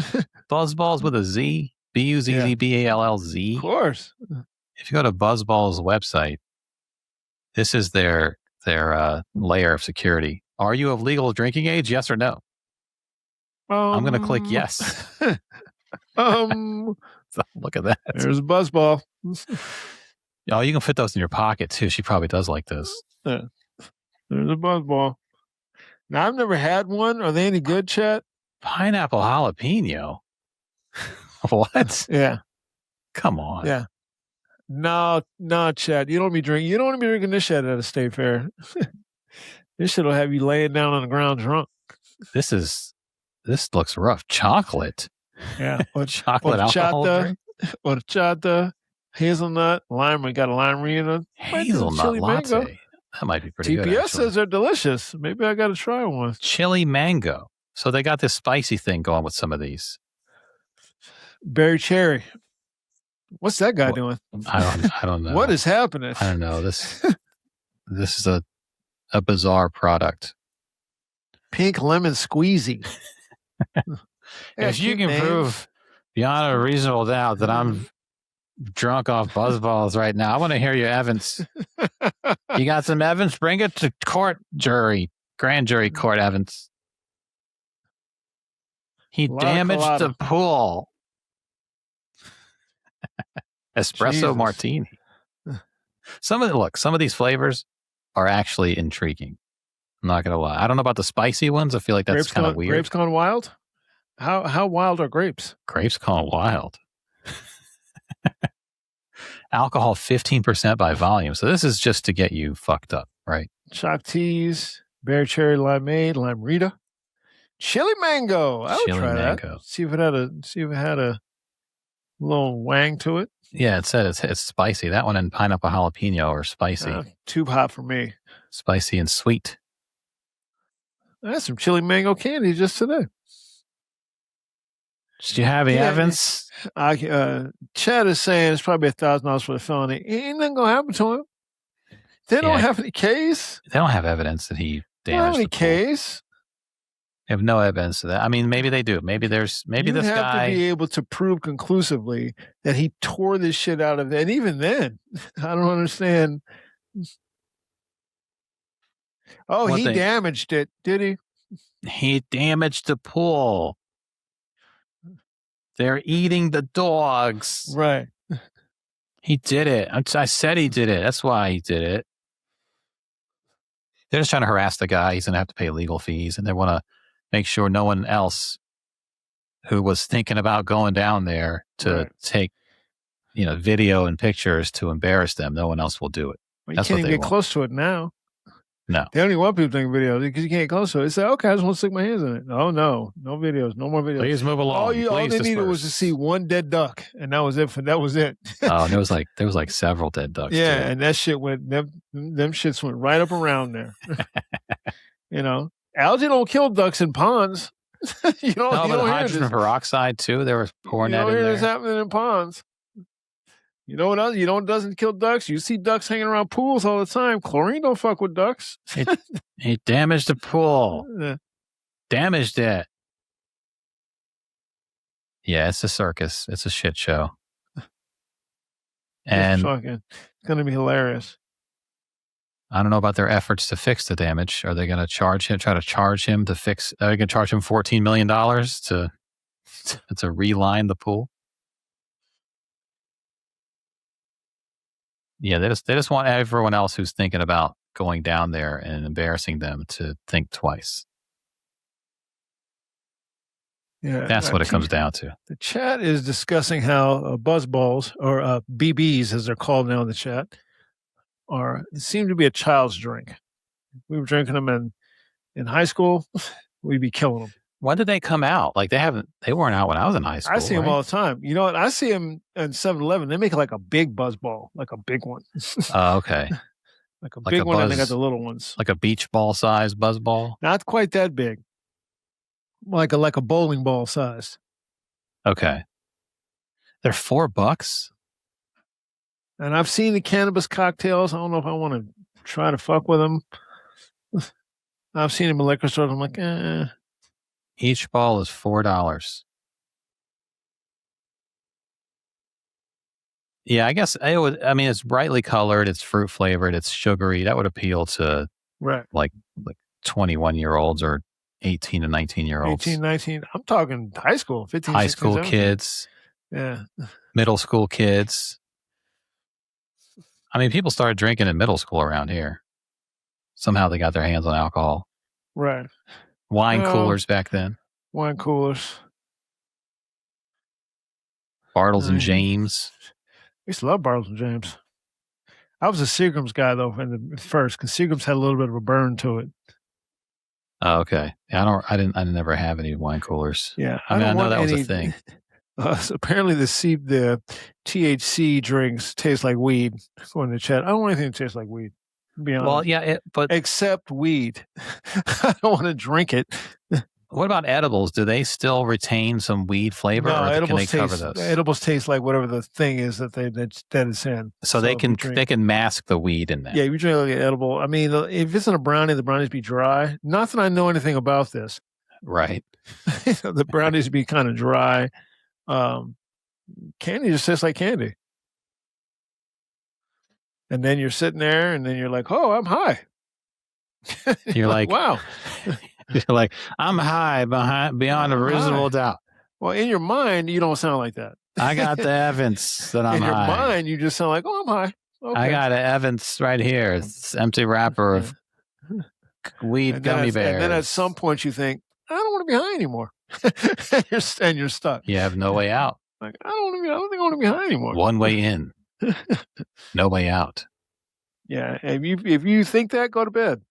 Buzzballs with a Z, BUZZBALLZ. Of course. If you go to Buzzball's website, this is their layer of security. Are you of legal drinking age? Yes or no? I'm going to click yes. Look at that. There's a Buzzball. Oh, you can fit those in your pocket too. She probably does like this. Yeah. There's a Buzzball. Now, I've never had one. Are they any good, Chet? Pineapple jalapeno. What? Yeah. Come on. Yeah. No, Chet. You don't want to be drinking this shit at a state fair. This shit will have you laying down on the ground drunk. This looks rough. Chocolate. Yeah. Chocolate alcohol drink. Horchata, hazelnut, lime. We got a lime in it. Hazelnut latte. Mango. That might be pretty good. TPS says they're delicious. Maybe I got to try one. Chili mango. So they got this spicy thing going with some of these. Berry cherry. What's that guy doing? I don't know. What is happening? I don't know. This is a bizarre product. Pink lemon squeezy. If you can prove beyond a reasonable doubt that I'm drunk off Buzzballs right now, I want to hear your evidence. You got some evidence? Bring it to grand jury court evidence. He damaged the pool. Espresso Jesus. martini. Some of these flavors are actually intriguing. I'm not gonna lie. I don't know about the spicy ones. I feel like that's kind of weird. Grapes gone wild? How wild are grapes? Grapes gone wild. Alcohol 15% by volume. So this is just to get you fucked up, right? Choc teas, berry cherry limeade, lime Rita, chili mango. I would try that. See if it had a little wang to it. Yeah, it said it's spicy. That one and pineapple jalapeno are spicy. Too hot for me. Spicy and sweet. I had some chili mango candy just today. Do you have the evidence? Chad is saying it's probably $1,000 for the felony. Ain't nothing gonna happen to him. They don't have any case. They don't have evidence that he damaged. They don't have any case. They have no evidence of that. I mean, maybe they do. Maybe this guy. You have to be able to prove conclusively that he tore this shit out of it. And even then, I don't understand. Oh, he damaged it, did he? He damaged the pool. They're eating the dogs. Right. He did it. I said he did it. That's why he did it. They're just trying to harass the guy. He's going to have to pay legal fees. And they want to make sure no one else who was thinking about going down there to take, video and pictures to embarrass them, no one else will do it. Well, you can't even get close to it now. No. They only want people taking videos because you can't get close to it. They say, okay, I just want to stick my hands in it. Oh, no videos. No more videos. Please move along. All they needed was to see one dead duck, and that was it. That was it. Oh, and there was like several dead ducks. Yeah, too. and that shit went, them shits went right up around there. Algae don't kill ducks in ponds. you don't, No, you but don't hear hydrogen this. peroxide too. They were pouring You that don't in hear there. this happening in ponds. You know what else? You know what doesn't kill ducks? You see ducks hanging around pools all the time. Chlorine don't fuck with ducks. It damaged the pool. Damaged it. Yeah, it's a circus. It's a shit show. And it's going to be hilarious. I don't know about their efforts to fix the damage. Are they going to try to charge him to fix? Are they going to charge him $14 million to reline the pool? Yeah, they just want everyone else who's thinking about going down there and embarrassing them to think twice. Yeah, that's what it comes down to. The chat is discussing how buzz balls, or BBs as they're called now in the chat, seem to be a child's drink. We were drinking them in high school. We'd be killing them. When did they come out? Like they weren't out when I was in high school. I see them all the time. You know what? I see them in 7-Eleven. They make like a big buzz ball, like a big one. Oh, okay. Like a big one, and they got the little ones. Like a beach ball size buzz ball? Not quite that big. Like a bowling ball size. Okay. They're $4. And I've seen the cannabis cocktails. I don't know if I want to try to fuck with them. I've seen them in liquor stores. I'm like, eh. Each ball is $4. Yeah, I guess it's brightly colored, it's fruit flavored, it's sugary. That would appeal to like 21-year-olds or 18 to 19-year-olds. 18, 19. I'm talking high school, 15, high 16, school 17. kids. Yeah. Middle school kids. I mean, people started drinking in middle school around here. Somehow they got their hands on alcohol. Right. Wine coolers back then. Wine coolers. Bartles and James. I used to love Bartles and James. I was a Seagram's guy though in the first, because Seagram's had a little bit of a burn to it. Oh, okay. I didn't never have any wine coolers. Yeah, I know that was a thing. So apparently the THC drinks taste like weed. According to the chat, I don't want anything that tastes like weed. To be honest. Well, yeah, but except weed. I don't want to drink it. What about edibles? Do they still retain some weed flavor, no, or can they cover those? Edibles taste like whatever the thing is that it's in. So they can mask the weed in that. Yeah, you drink like an edible. I mean, if it's in a brownie, the brownies be dry. Not that I know anything about this. Right. The brownies be kind of dry. Candy just tastes like candy. And then you're sitting there, and then you're like, "Oh, I'm high." You're like, "Wow." You're like, I'm high beyond a reasonable doubt. Well, in your mind, you don't sound like that. I got the evidence that I'm high. In your mind, you just sound like, "Oh, I'm high." Okay. I got evidence right here. It's empty wrapper of weed gummy bears. And then at some point, you think, "I don't want to be high anymore," and you're stuck. You have no way out. Like, I don't think I want to be high anymore. One way in, no way out. Yeah, if you think that, go to bed.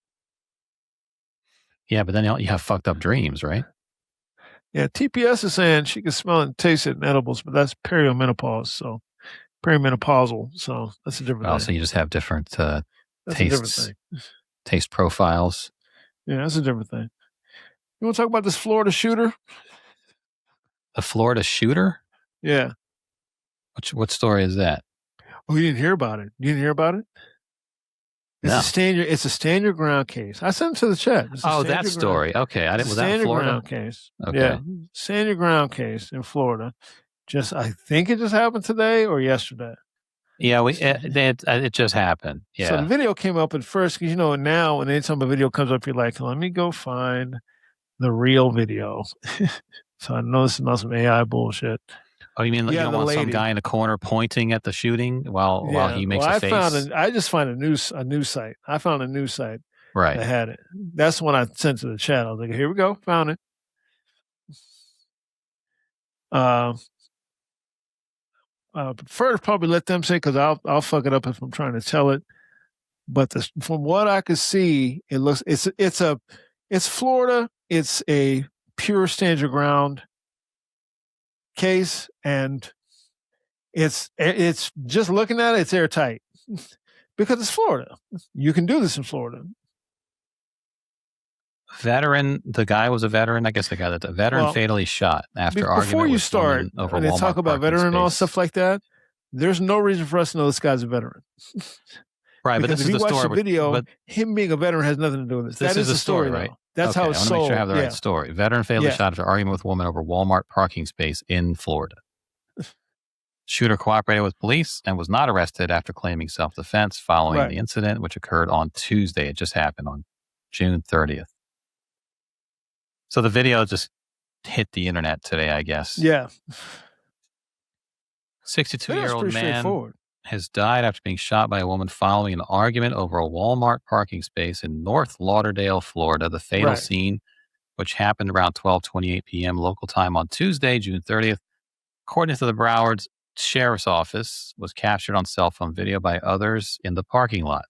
Yeah, but then you have fucked up dreams, right? Yeah, TPS is saying she can smell and taste it in edibles, but that's perimenopause, so perimenopausal. So that's a different thing. So you just have different tastes, taste profiles. Yeah, that's a different thing. You want to talk about this Florida shooter? The Florida shooter? Yeah. What story is that? Oh, you didn't hear about it? You didn't hear about it? It's a stand your ground case. I sent it to the chat. That story. Okay, was that in Florida? Ground case. Okay. Yeah, stand your ground case in Florida. I think it just happened today or yesterday. Yeah, it just happened. Yeah. So the video came up at first because now when anytime a video comes up, you're like, let me go find the real video. So I know this is not some AI bullshit. Oh, you mean you don't want some guy in the corner pointing at the shooting while he makes a face? I just find a news site. I found a news site that had it. That's when I sent to the chat. I was like, here we go, found it. Prefer to probably let them say, because I'll fuck it up if I'm trying to tell it. But from what I could see, it looks it's Florida. It's a pure stand your ground case, and it's just looking at it, it's airtight because it's Florida. You can do this in Florida. veteran. The guy was a veteran. I guess the guy that the veteran fatally shot after argument before you with start woman over and they Walmart talk about parking veteran and all space. stuff like that. There's no reason for us to know this guy's a veteran. Right, but Because this if is you the watch story. the video, but him being a veteran has nothing to do with this. this That is the story, though. right? That's okay, how I it's want to make sure I have the right yeah. story. Veteran fatally shot after argument with woman over Walmart parking space in Florida. Shooter cooperated with police and was not arrested after claiming self-defense following the incident, which occurred on Tuesday. It just happened on June 30th. So the video just hit the internet today, I guess. Yeah. 62-year-old man has died after being shot by a woman following an argument over a Walmart parking space in North Lauderdale, Florida. The fatal scene, which happened around 12:28 p.m. local time on Tuesday, June 30th, according to the Broward Sheriff's Office, was captured on cell phone video by others in the parking lot.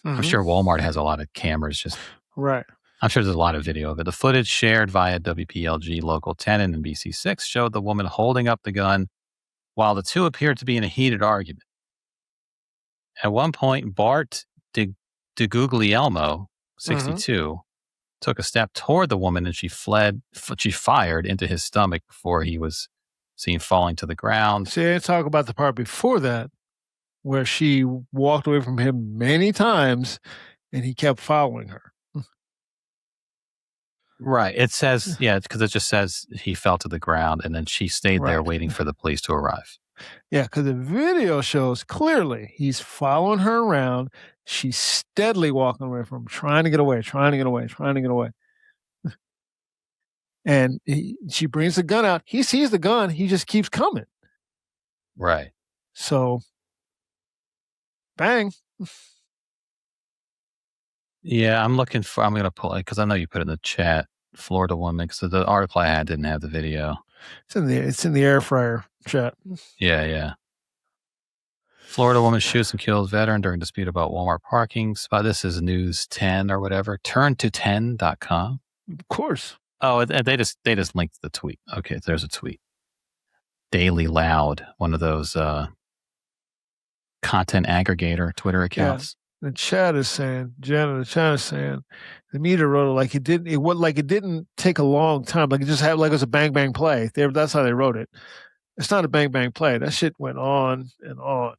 I'm sure Walmart has a lot of cameras. I'm sure there's a lot of video of it. The footage shared via WPLG Local 10 and NBC6 showed the woman holding up the gun while the two appeared to be in a heated argument. At one point, Bart DeGuglielmo, 62, took a step toward the woman and she fled. She fired into his stomach before he was seen falling to the ground. See, I talk about the part before that where she walked away from him many times and he kept following her. Right. It says, because it just says he fell to the ground and then she stayed there waiting for the police to arrive. Yeah, because the video shows clearly he's following her around. She's steadily walking away from him, trying to get away. And she brings the gun out. He sees the gun. He just keeps coming. Right. So, bang. Yeah, I'm going to pull it because I know you put it in the chat, Florida woman, because the article I had didn't have the video. It's in the air fryer chat. Yeah. Florida woman shoots and kills veteran during dispute about Walmart parking spot. This is News 10 or whatever. Turnto10.com. Of course. Oh, and they just linked the tweet. Okay, there's a tweet. Daily Loud, one of those content aggregator Twitter accounts. The chat is saying, Jenna, the media wrote it like it didn't take a long time. Like it just had like it was a bang bang play. That's how they wrote it. It's not a bang bang play. That shit went on and on.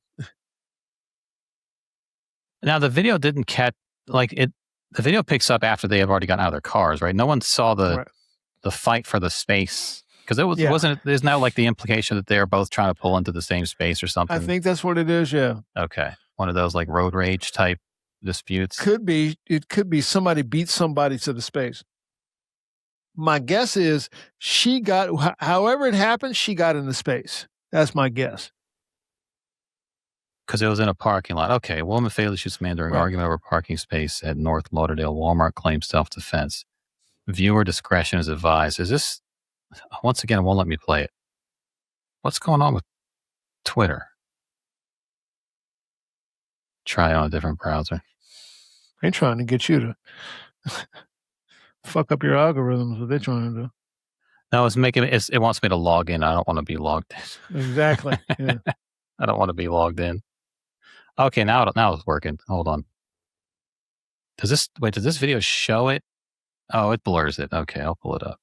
Now the video didn't catch the video picks up after they have already gotten out of their cars, right? No one saw the fight for the space. Because there's now like the implication that they're both trying to pull into the same space or something. I think that's what it is, yeah. Okay. One of those like road rage type disputes. It could be somebody beat somebody to the space. My guess is however it happened, she got in the space. That's my guess. Because it was in a parking lot. Okay, a woman fatally shoots a man during argument over parking space at North Lauderdale Walmart, claims self-defense. Viewer discretion is advised. Is this, once again, it won't let me play it. What's going on with Twitter? Try on a different browser. They're trying to get you to fuck up your algorithms. What they're trying to do. No, it wants me to log in. I don't want to be logged in. Exactly. Yeah. I don't want to be logged in. Okay, now it's working. Hold on. Does this video show it? Oh, it blurs it. Okay, I'll pull it up.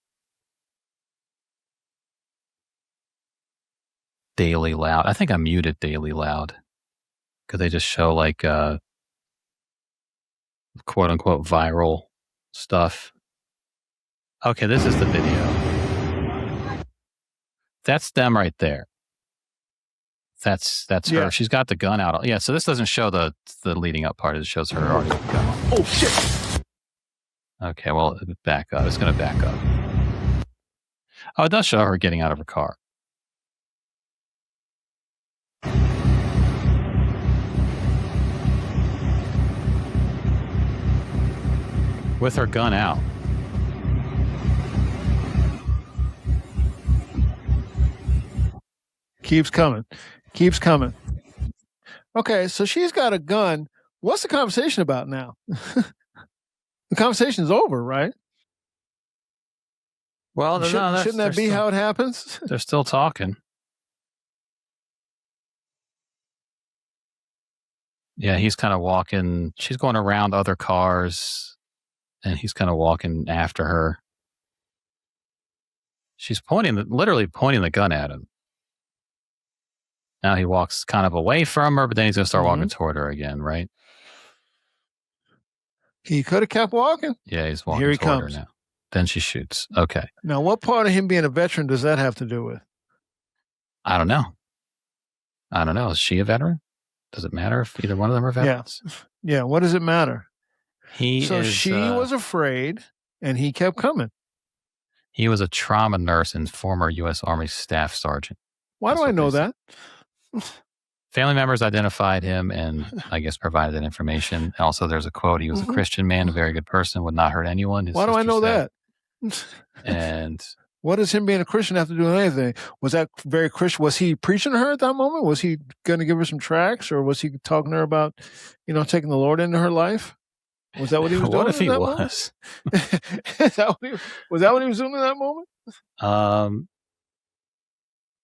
Daily Loud. I think I muted Daily Loud. Because they just show like quote unquote viral stuff. Okay, this is the video. That's them right there. That's her. She's got the gun out. Yeah, so this doesn't show the leading up part. It shows her already with the gun on. Oh shit. Okay, well, back up. It's going to back up. Oh, it does show her getting out of her car. With her gun out. Keeps coming. Okay, so she's got a gun. What's the conversation about now? The conversation's over, right? Well, shouldn't that be how it happens? They're still talking. Yeah, he's kind of walking. She's going around other cars. and he's kind of walking after her. She's literally pointing the gun at him. Now he walks kind of away from her, but then he's going to start walking toward her again, right? He could have kept walking. Yeah, he's walking Here he toward comes. her now. Then she shoots. Okay. Now, what part of him being a veteran does that have to do with? I don't know. Is she a veteran? Does it matter if either one of them are veterans? Yeah. What does it matter? She was afraid, and he kept coming. He was a trauma nurse and former U.S. Army Staff Sergeant. Why do I know that? Family members identified him and I guess provided that information. Also, there's a quote. He was a Christian man, a very good person, would not hurt anyone. Why do I know that? And what does him being a Christian have to do with anything? Was that very Christian? Was he preaching to her at that moment? Was he going to give her some tracts, or was he talking to her about, taking the Lord into her life? Was that what he was doing? What if he was? Was that what he was doing in that moment?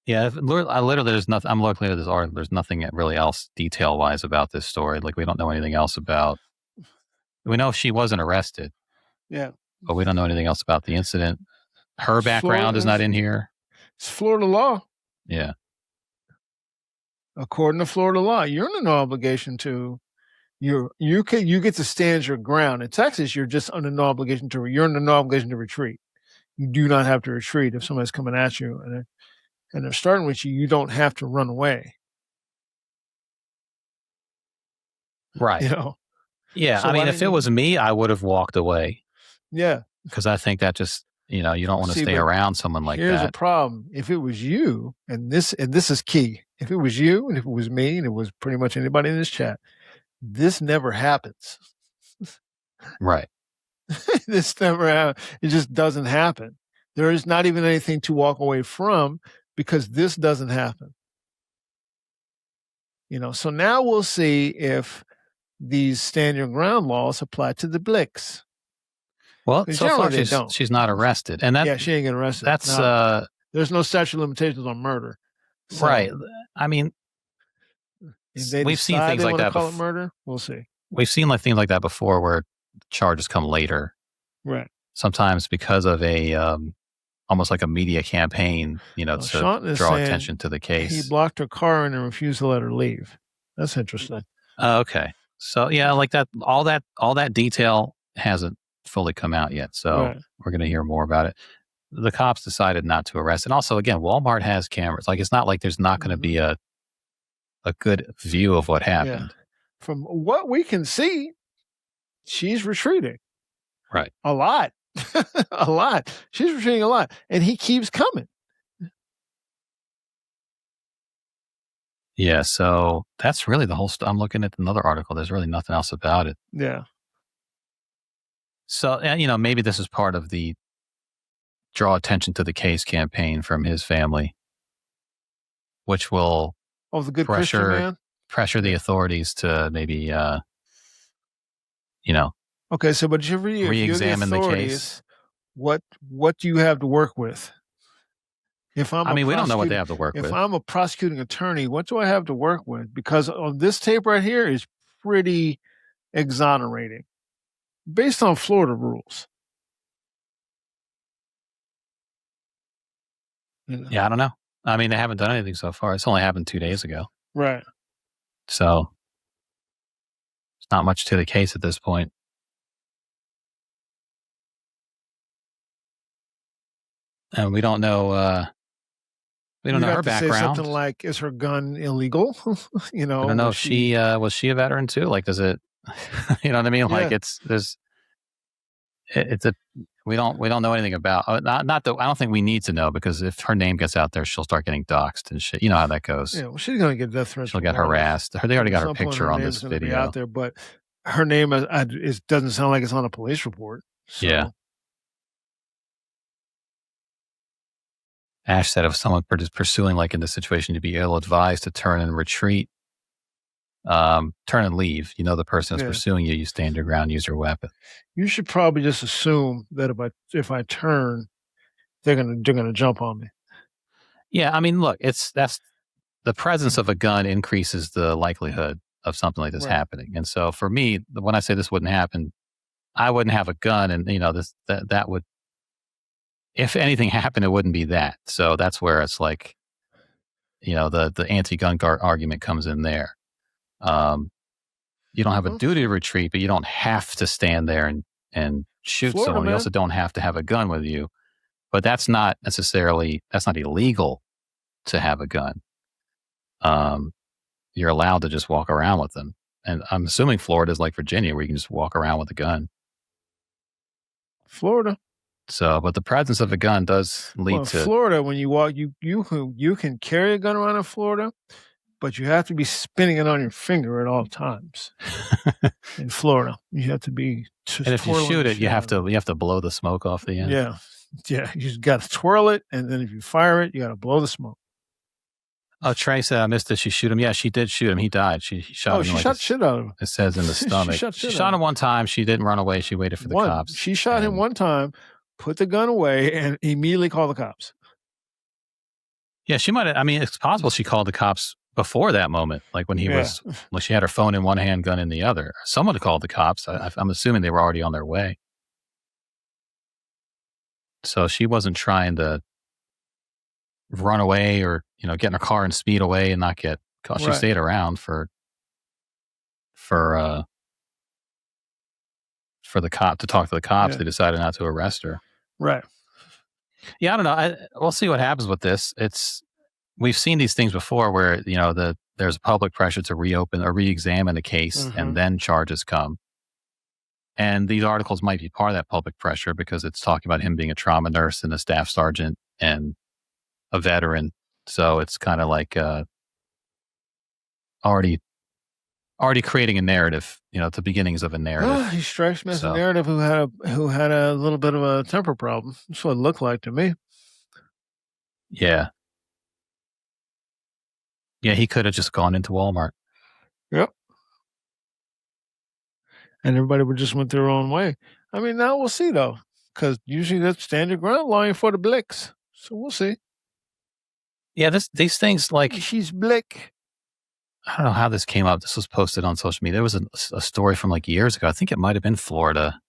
Yeah, I literally, there's nothing. I'm looking at this article. There's nothing really else detail wise about this story. Like, we don't know anything else about. We know she wasn't arrested. Yeah, but we don't know anything else about the incident. Her background is not in here. It's Florida law. Yeah. According to Florida law, you're under no obligation to. You get to stand your ground. In Texas, you're just under no obligation to. You're under no obligation to retreat. You do not have to retreat if somebody's coming at you and they're starting with you. You don't have to run away. Right. Yeah. So if it was me, I would have walked away. Yeah. Because I think that just, you don't want to stay around someone like that. Here's a problem. If it was you, and this is key. If it was you, and if it was me, and it was pretty much anybody in this chat, this never happens. Right. This never happens. It just doesn't happen. There is not even anything to walk away from because this doesn't happen. So now we'll see if these stand your ground laws apply to the Blicks. Well, so far she's not arrested, and she ain't getting arrested. That's there's no statute of limitations on murder, so, right? We've seen things like that. Call it murder. We'll see. We've seen things like that before, where charges come later. Right. Sometimes because of a almost like a media campaign, to draw attention to the case. He blocked her car and refused to let her leave. That's interesting. Okay. So yeah, like that. All that detail hasn't fully come out yet, so we're going to hear more about it. The cops decided not to arrest, and also again, Walmart has cameras. Like, it's not like there's not going to be a good view of what happened. Yeah. From what we can see, she's retreating. Right. A lot. A lot. She's retreating a lot, and he keeps coming. Yeah. So that's really the whole. I'm looking at another article. There's really nothing else about it. Yeah. So, maybe this is part of the draw attention to the case campaign from his family, which will the good Christian man? Pressure the authorities to maybe, Okay, so but if re-examine the case. What do you have to work with? We don't know what they have to work with. If I'm a prosecuting attorney, what do I have to work with? Because on this tape right here is pretty exonerating. Based on Florida rules. Yeah, I don't know. They haven't done anything so far. It's only happened 2 days ago. Right. So it's not much to the case at this point. And we don't know her background. Say something like, is her gun illegal? I don't know if she was she a veteran too? Like, does it you know what I mean? Like, we don't know anything about. Not that I don't think we need to know, because if her name gets out there, she'll start getting doxxed and shit. You know how that goes. Yeah, well, she's going to get death threats. She'll get harassed. They already got her picture on this video out there, but her name doesn't sound like it's on a police report. So. Yeah. Ash said if someone is pursuing, like in this situation, to be ill-advised to turn and retreat, turn and leave. The person is pursuing you. You stand your ground, use your weapon. You should probably just assume that if I turn, they're gonna jump on me. Yeah, look, that's the presence of a gun increases the likelihood of something like this happening. And so for me, when I say this wouldn't happen, I wouldn't have a gun, and that would, if anything happened, it wouldn't be that. So that's where it's like, the anti-gun argument comes in there. You don't have a duty to retreat, but you don't have to stand there and shoot Florida, someone. man. You also don't have to have a gun with you, but that's not illegal to have a gun. You're allowed to just walk around with them. And I'm assuming Florida is like Virginia, where you can just walk around with a gun. Florida. So, but the presence of a gun does lead to Florida. When you walk, you can carry a gun around in Florida, but you have to be spinning it on your finger at all times. In Florida, you have to be. And if you shoot it, you have to blow the smoke off the end. Yeah. You just got to twirl it, and then if you fire it, you got to blow the smoke. Oh, Trey said I missed it. She shoot him. Yeah, she did shoot him. He died. She shot him. She shot shit out of him. It says in the stomach. she shot him one time. She didn't run away. She waited for the cops. She shot him one time, put the gun away, and immediately called the cops. Yeah, she might have. I mean, it's possible she called the cops before that moment, like when she had her phone in one hand, gun in the other. Someone called the cops. I'm assuming they were already on their way. So she wasn't trying to run away or, get in her car and speed away and not get caught. She stayed around for the cop to talk to the cops. They decided not to arrest her. Right. Yeah, I don't know. We'll see what happens with this. We've seen these things before where, there's public pressure to reopen or re-examine the case and then charges come. And these articles might be part of that public pressure because it's talking about him being a trauma nurse and a staff sergeant and a veteran. So it's kind of like already creating a narrative, the beginnings of a narrative. He strikes me as a narrative who had a little bit of a temper problem. That's what it looked like to me. Yeah. Yeah, he could have just gone into Walmart. Yep. And everybody would just went their own way. I mean, now we'll see, though, because usually that's stand your ground line for the Blicks. So we'll see. Yeah, these things like... She's Blick. I don't know how this came up. This was posted on social media. There was a story from like years ago. I think it might have been Florida,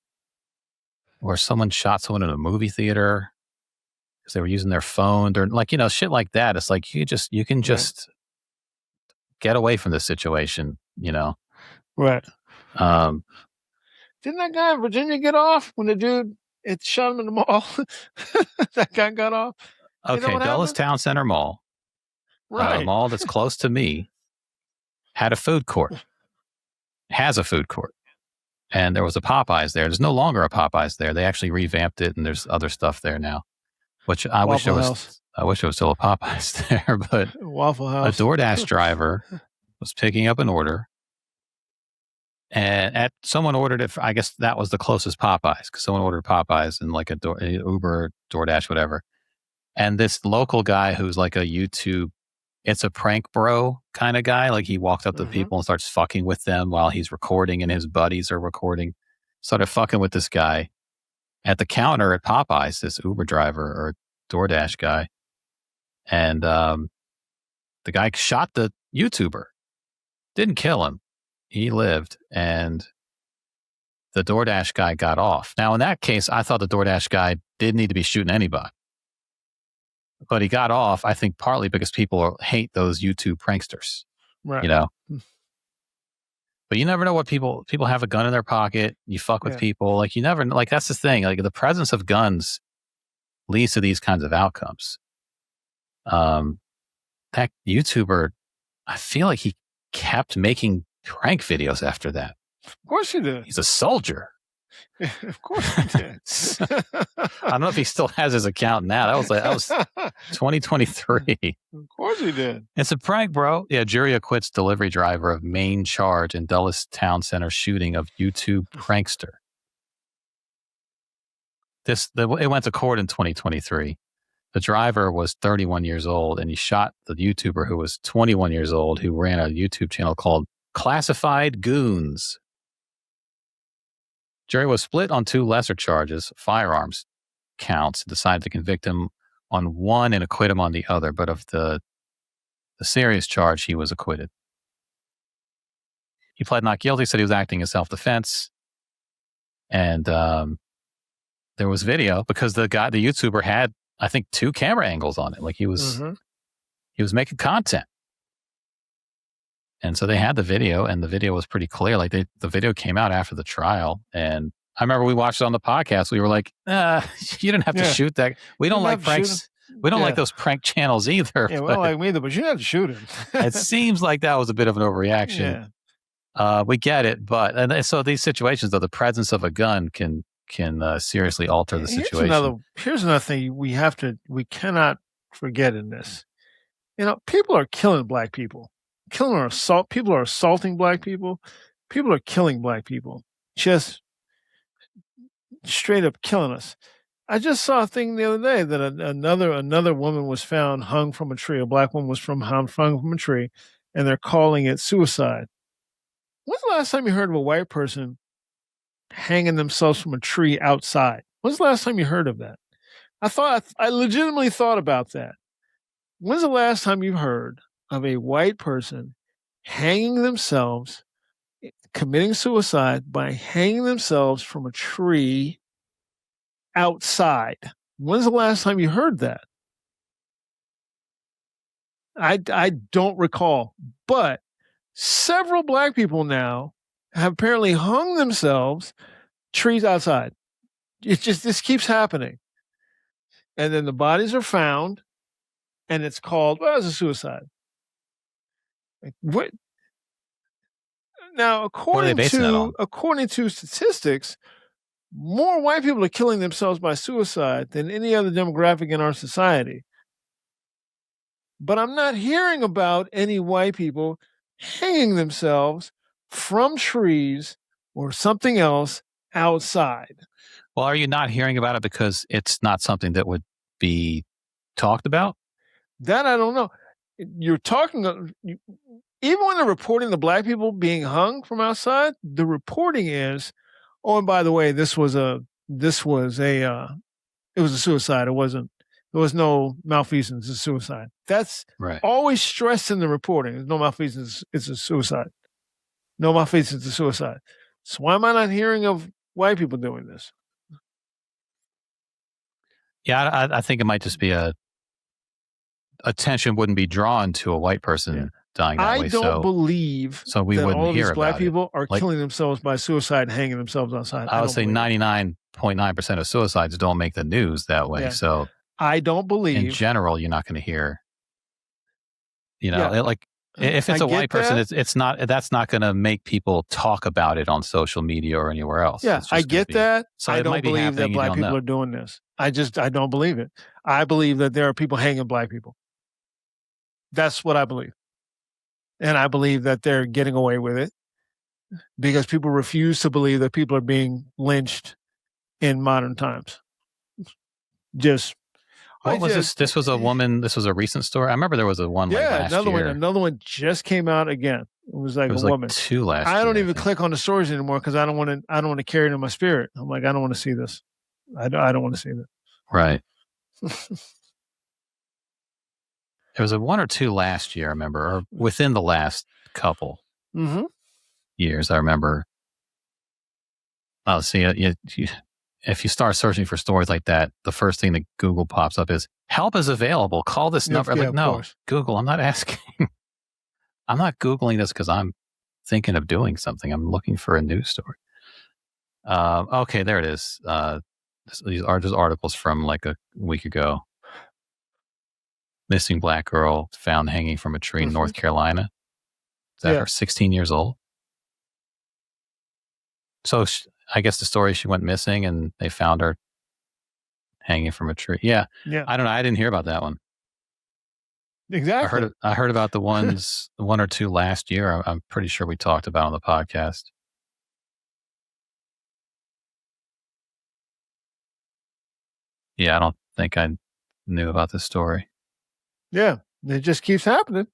where someone shot someone in a movie theater because they were using their phone or like, shit like that. It's like you can just get away from this situation, Right. Didn't that guy in Virginia get off when the dude shot him in the mall? That guy got off. Okay, Dulles Town Center Mall, right? A mall that's close to me, had a food court. Has a food court, and there was a Popeyes there. There's no longer a Popeyes there. They actually revamped it, and there's other stuff there now. Which I wish there was. I wish there was still a Popeyes there, but Waffle House. A DoorDash driver was picking up an order. And someone ordered it. I guess that was the closest Popeyes because someone ordered Popeyes and like a Uber, DoorDash, whatever. And this local guy who's like a YouTube, it's a prank bro kind of guy. Like he walked up to people and starts fucking with them while he's recording and his buddies are recording. Started fucking with this guy at the counter at Popeyes, this Uber driver or DoorDash guy. And the guy shot the YouTuber. Didn't kill him. He lived, and the DoorDash guy got off. Now, in that case, I thought the DoorDash guy didn't need to be shooting anybody. But he got off, I think, partly because people hate those YouTube pranksters. Right. But you never know what people have a gun in their pocket. You fuck with people. Like, you never, like, that's the thing. Like, the presence of guns leads to these kinds of outcomes. That YouTuber, I feel like he kept making prank videos after that. Of course he did. He's a soldier. Of course he did. I don't know if he still has his account now. That was 2023. Of course he did. It's a prank, bro. Yeah, jury acquits delivery driver of main charge in Dulles Town Center shooting of YouTube prankster. It went to court in 2023. The driver was 31 years old, and he shot the YouTuber who was 21 years old, who ran a YouTube channel called Classified Goons. Jury was split on two lesser charges, firearms counts, decided to convict him on one and acquit him on the other. But of the serious charge, he was acquitted. He pled not guilty, said he was acting in self-defense. And there was video because the YouTuber had, I think, 2 camera angles on it. Like he was making content. And so they had the video, and the video was pretty clear. Like the video came out after the trial, and I remember we watched it on the podcast. We were like, you didn't have to shoot that. We don't like pranks. We don't like those prank channels either. Yeah, we don't like them either, but you didn't have to shoot him. It seems like that was a bit of an overreaction. Yeah. We get it, but so these situations, though, the presence of a gun can seriously alter the situation. Here's another thing we cannot forget in this. People are killing black people. People are assaulting black people. People are killing black people. Just straight up killing us. I just saw a thing the other day that another woman was found hung from a tree. A black woman was hung from a tree, and they're calling it suicide. When's the last time you heard of a white person hanging themselves from a tree outside? When's the last time you heard of that? I legitimately thought about that. When's the last time you heard of a white person hanging themselves, committing suicide by hanging themselves from a tree outside? When's the last time you heard that? I don't recall, but several black people now have apparently hung themselves trees outside. This keeps happening. And then the bodies are found, and it's called, it's a suicide. Like, what? Now, according to statistics, more white people are killing themselves by suicide than any other demographic in our society. But I'm not hearing about any white people hanging themselves from trees or something else outside. Well, are you not hearing about it because it's not something that would be talked about? That I don't know. You're talking, even when they're reporting the black people being hung from outside, the reporting is, oh, and by the way, it was a suicide. There was no malfeasance. It's a suicide. That's always stressed in the reporting. There's no malfeasance. It's a suicide. No malfeasance. It's a suicide. So why am I not hearing of white people doing this? Yeah, I think it might just be attention wouldn't be drawn to a white person dying that way. I don't believe so we that wouldn't all of hear these about black it. people are killing themselves by suicide and hanging themselves outside. I would say 99.9% of suicides don't make the news that way. Yeah. So I don't believe, in general, you're not going to hear. If it's a white person, it's not. That's not going to make people talk about it on social media or anywhere else. Yeah, I get that. So I don't believe that black people are doing this. I don't believe it. I believe that there are people hanging black people. That's what I believe. And I believe that they're getting away with it because people refuse to believe that people are being lynched in modern times. What was this? This was a woman. This was a recent story. I remember there was one last year. Another one just came out again. It was like a woman. 2 last year. I don't even click on the stories anymore because I don't want to carry it in my spirit. I'm like, I don't want to see this. I don't want to see that. Right. There was a 1 or 2 last year, I remember, or within the last couple years, I remember. See, if you start searching for stories like that, the first thing that Google pops up is help is available. Call this number. Yeah, like, no, Google, I'm not asking. I'm not Googling this because I'm thinking of doing something. I'm looking for a news story. Okay, there it is. These are just articles from like a week ago. Missing black girl found hanging from a tree in North Carolina. Is that her 16 years old? So I guess the story, she went missing and they found her hanging from a tree. Yeah. I don't know. I didn't hear about that one. Exactly. I heard about the 1 or 2 last year. I'm pretty sure we talked about on the podcast. Yeah, I don't think I knew about this story. Yeah, it just keeps happening.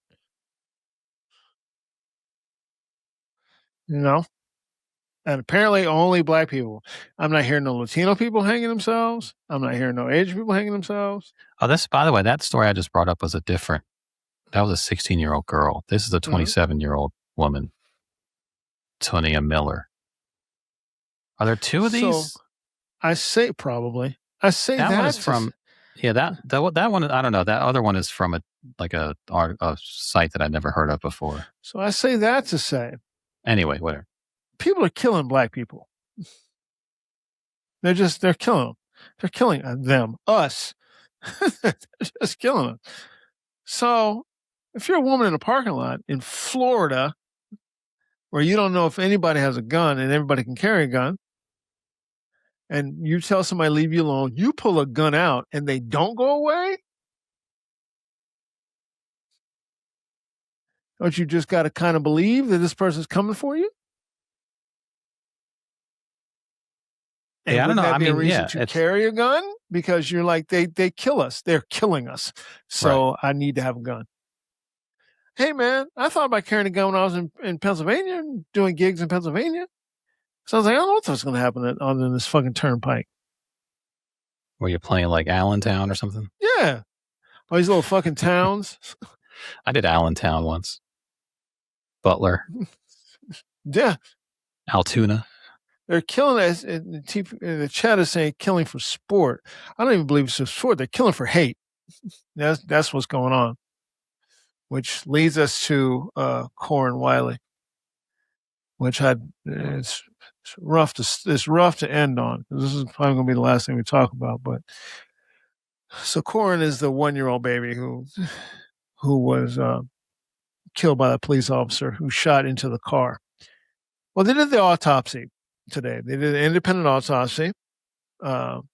And apparently only black people. I'm not hearing no Latino people hanging themselves. I'm not hearing no Asian people hanging themselves. Oh, by the way, that story I just brought up was that was a 16-year-old girl. This is a 27-year-old woman, Tonia Miller. Are there two of these? So I say probably. I say that one is from. Yeah, that one. I don't know. That other one is from a site that I've never heard of before. So I say that to say. Anyway, whatever. People are killing black people. They're killing them. They're killing them, us. They're just killing them. So if you're a woman in a parking lot in Florida, where you don't know if anybody has a gun and everybody can carry a gun, and you tell somebody leave you alone, you pull a gun out and they don't go away? Don't you just got to kind of believe that this person's coming for you? And yeah, I don't know. That I be mean, a reason to carry a gun? Because you're like, they kill us. They're killing us. So I need to have a gun. Hey, man, I thought about carrying a gun when I was in Pennsylvania, doing gigs in Pennsylvania. So I was like, I don't know what's going to happen other than this fucking turnpike. Were you playing like Allentown or something? Yeah. All these little fucking towns. I did Allentown once. Butler. Yeah. Altoona. They're killing us. The chat is saying killing for sport. I don't even believe it's for sport. They're killing for hate. That's what's going on. Which leads us to Corin Wiley, which it's rough to end on. This is probably going to be the last thing we talk about. But so Corin is the 1-year-old baby who was killed by the police officer who shot into the car. Well, they did the autopsy today. They did an independent autopsy, and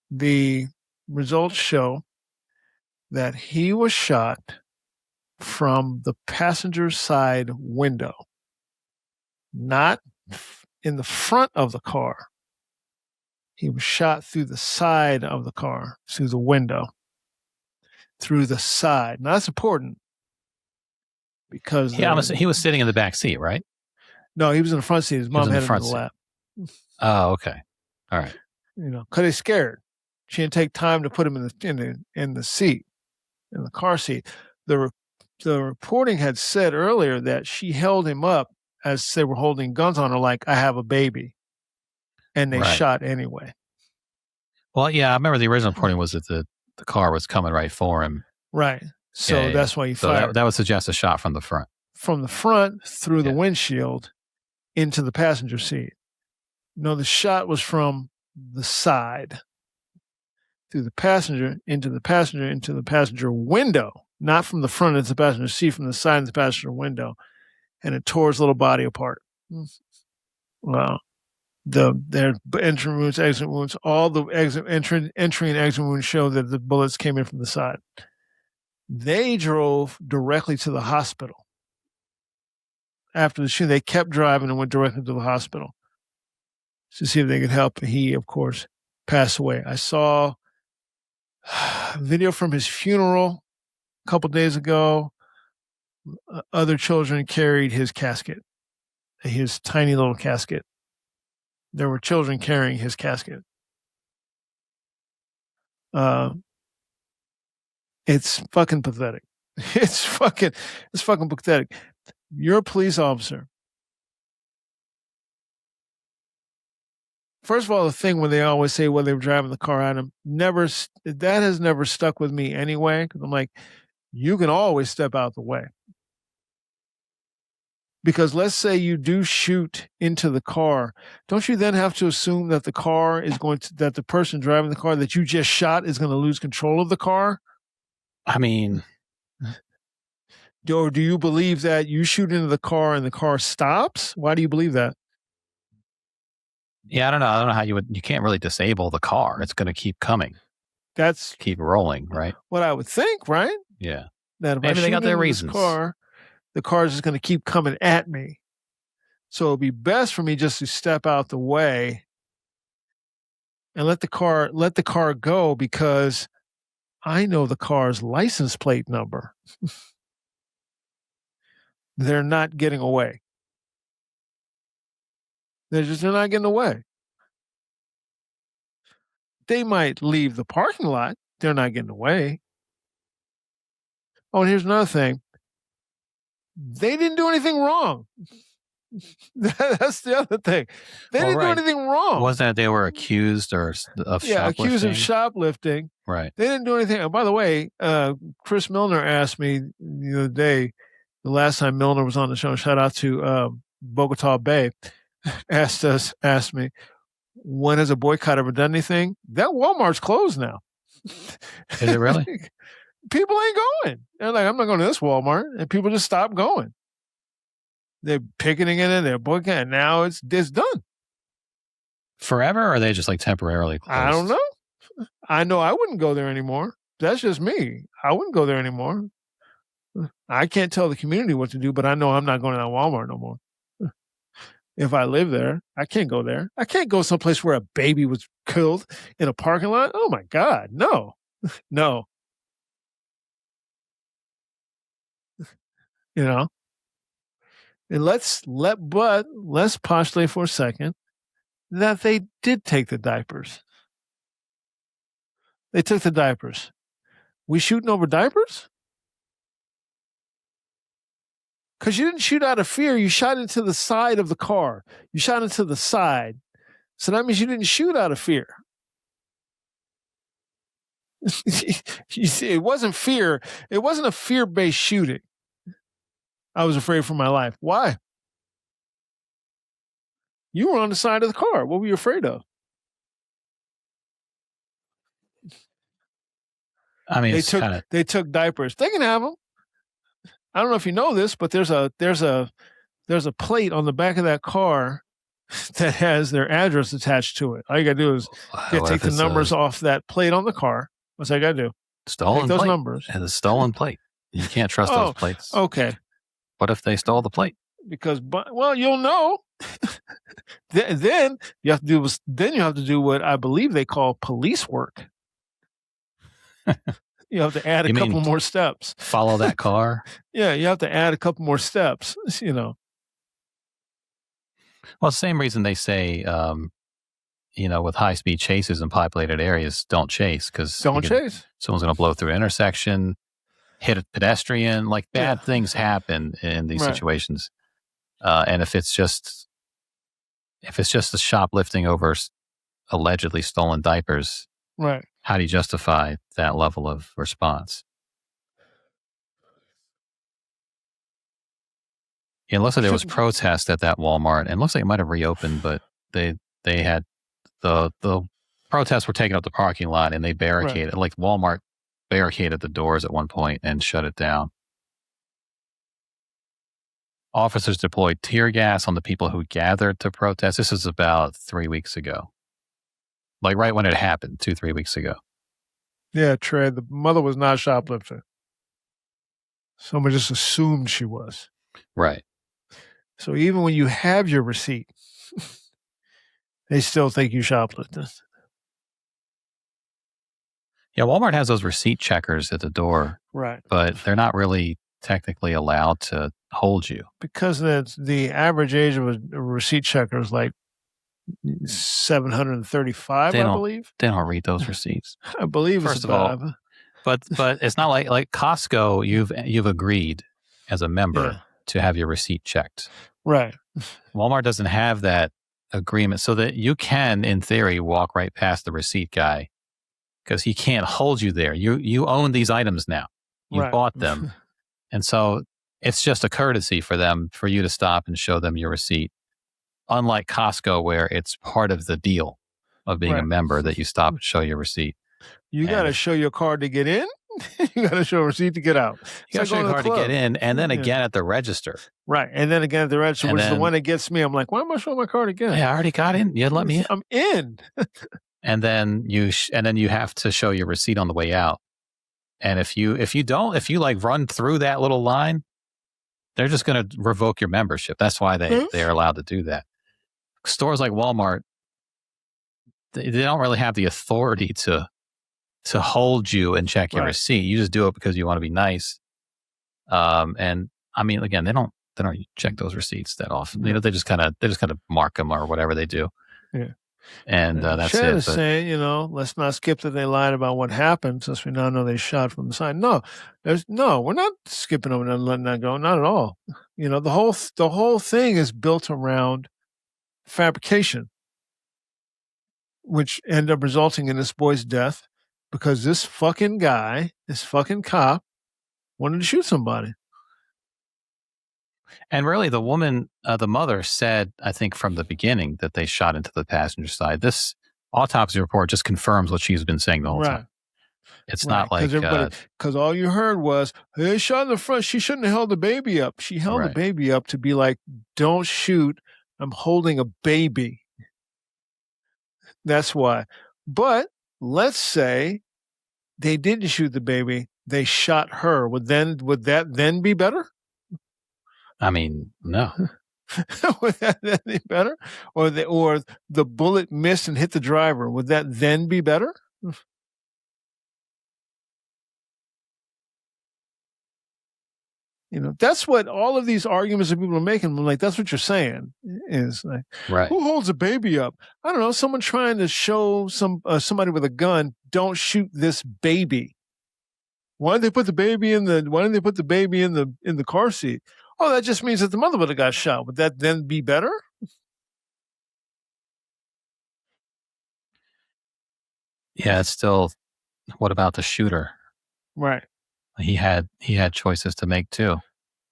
the results show that he was shot from the passenger side window, not in the front of the car. He was shot through the side of the car, through the window, through the side. Now that's important because he was sitting in the back seat, right? No, he was in the front seat. His mom had him in the lap. Oh, okay, all right. Because they're scared. She didn't take time to put him in the seat, in the car seat. The reporting had said earlier that she held him up as they were holding guns on her, like, I have a baby. And they shot anyway. Well, yeah, I remember the original reporting was that the car was coming right for him. Right. So that's why he fired. That would suggest a shot from the front. From the front, through the windshield, into the passenger seat. No, the shot was from the side. Through the passenger, into the passenger window. Not from the front into the passenger seat, from the side of the passenger window. And it tore his little body apart. Wow. Their entry wounds, exit wounds, all the entry and exit wounds show that the bullets came in from the side. They drove directly to the hospital. After the shooting, they kept driving and went directly to the hospital to see if they could help. He, of course, passed away. I saw a video from his funeral a couple days ago. Other children carried his casket, his tiny little casket. There were children carrying his casket. It's fucking pathetic. It's fucking pathetic. You're a police officer. First of all, the thing when they always say, well, they were driving the car at him, that has never stuck with me anyway. Because I'm like, you can always step out the way. Because let's say you do shoot into the car, don't you then have to assume that the person driving the car that you just shot is going to lose control of the car? I mean, or do you believe that you shoot into the car and the car stops? Why do you believe that? Yeah, I don't know how you can't really disable the car. It's going to keep coming. Keep rolling, right? What I would think, right? Yeah. That if maybe they got their reasons. The car is just going to keep coming at me. So it'd be best for me just to step out the way and let the car go, because I know the car's license plate number. They're not getting away. They're not getting away. They might leave the parking lot. They're not getting away. Oh, and here's another thing. They didn't do anything wrong. That's the other thing. They didn't do anything wrong. Wasn't it they were accused of shoplifting? Accused of shoplifting. Right. They didn't do anything. And by the way, Chris Milner asked me the other day, the last time Milner was on the show, shout out to Bogota Bay, asked me, when has a boycott ever done anything? That Walmart's closed now. Is it really? People ain't going. They're like, I'm not going to this Walmart. And people just stop going. They're picketing in it. They're boycotting. Now it's done. Forever, or are they just like temporarily closed? I don't know. I know I wouldn't go there anymore. That's just me. I wouldn't go there anymore. I can't tell the community what to do, but I know I'm not going to that Walmart no more. If I live there, I can't go there. I can't go someplace where a baby was killed in a parking lot. Oh my God, no, no. You know, and let's postulate for a second that they did take the diapers. They took the diapers. We shooting over diapers? Because you didn't shoot out of fear. You shot into the side of the car. You shot into the side. So that means you didn't shoot out of fear. You see, it wasn't fear. It wasn't a fear-based shooting. I was afraid for my life. Why? You were on the side of the car. What were you afraid of? I mean, they took diapers. They can have them. I don't know if you know this, but there's a plate on the back of that car that has their address attached to it. All you gotta do is take the numbers off that plate on the car. What's that gotta do? Stolen those plate. numbers. And a stolen plate. You can't trust those plates. Okay. What if they stole the plate? Because, you'll know. Then you have to do what I believe they call police work. You have to add a couple more steps. Follow that car? Yeah, you have to add a couple more steps, you know. Well, same reason they say, with high-speed chases in populated areas, don't chase. Someone's going to blow through an intersection, hit a pedestrian. Like, bad things happen in these situations. And if it's just the shoplifting over allegedly stolen diapers, right? How do you justify that level of response? It looks like there was protest at that Walmart, and it looks like it might have reopened, but they had the protests were taking up the parking lot, and they barricaded, like Walmart barricaded the doors at one point and shut it down. Officers deployed tear gas on the people who gathered to protest. This was about 3 weeks ago. Like right when it happened, 2-3 weeks ago. Yeah, Trey, the mother was not shoplifting. Someone just assumed she was. Right. So even when you have your receipt, they still think you shoplifted. Yeah, Walmart has those receipt checkers at the door. Right. But they're not really technically allowed to hold you. Because the average age of a receipt checker is like 735, I believe. They don't read those receipts. I believe First of all, but it's not like Costco. You've agreed as a member to have your receipt checked. Right. Walmart doesn't have that agreement, so that you can, in theory, walk right past the receipt guy because he can't hold you there. You own these items now. You bought them, and so it's just a courtesy for you to stop and show them your receipt. Unlike Costco, where it's part of the deal of being a member that you stop and show your receipt. You got to show your card to get in. You got to show a receipt to get out. You got to show your card to get in, and then again at the register. Right, and then again at the register, which is the one that gets me. I'm like, why am I showing my card again? Yeah, I already got in. You let me in. I'm in. And then you have to show your receipt on the way out. And if you like run through that little line, they're just going to revoke your membership. That's why they're allowed to do that. Stores like Walmart, they don't really have the authority to hold you and check your receipt. You just do it because you want to be nice. And I mean, again, they don't check those receipts that often. They just kind of mark them or whatever they do. Yeah. And that's Chad it. is saying, let's not skip that they lied about what happened, since we now know they shot from the side. No, we're not skipping over and letting that go. Not at all. The whole thing is built around fabrication, which ended up resulting in this boy's death because this fucking guy, this fucking cop, wanted to shoot somebody. And really, the woman, the mother, said, I think from the beginning, that they shot into the passenger side. This autopsy report just confirms what she's been saying the whole time. It's not like because all you heard was they shot in the front. She shouldn't have held the baby up. She held the baby up to be like, "Don't shoot. I'm holding a baby." That's why. But let's say they didn't shoot the baby. They shot her. Would that then be better? I mean, no. Would that then be better? Or the bullet missed and hit the driver. Would that then be better? That's what all of these arguments that people are making. I'm like, that's what you're saying is like, who holds a baby up? I don't know. Someone trying to show somebody with a gun, don't shoot this baby. Why did they put the baby in the car seat? Oh, that just means that the mother would have got shot. Would that then be better? Yeah, it's still, what about the shooter? Right. He had choices to make too.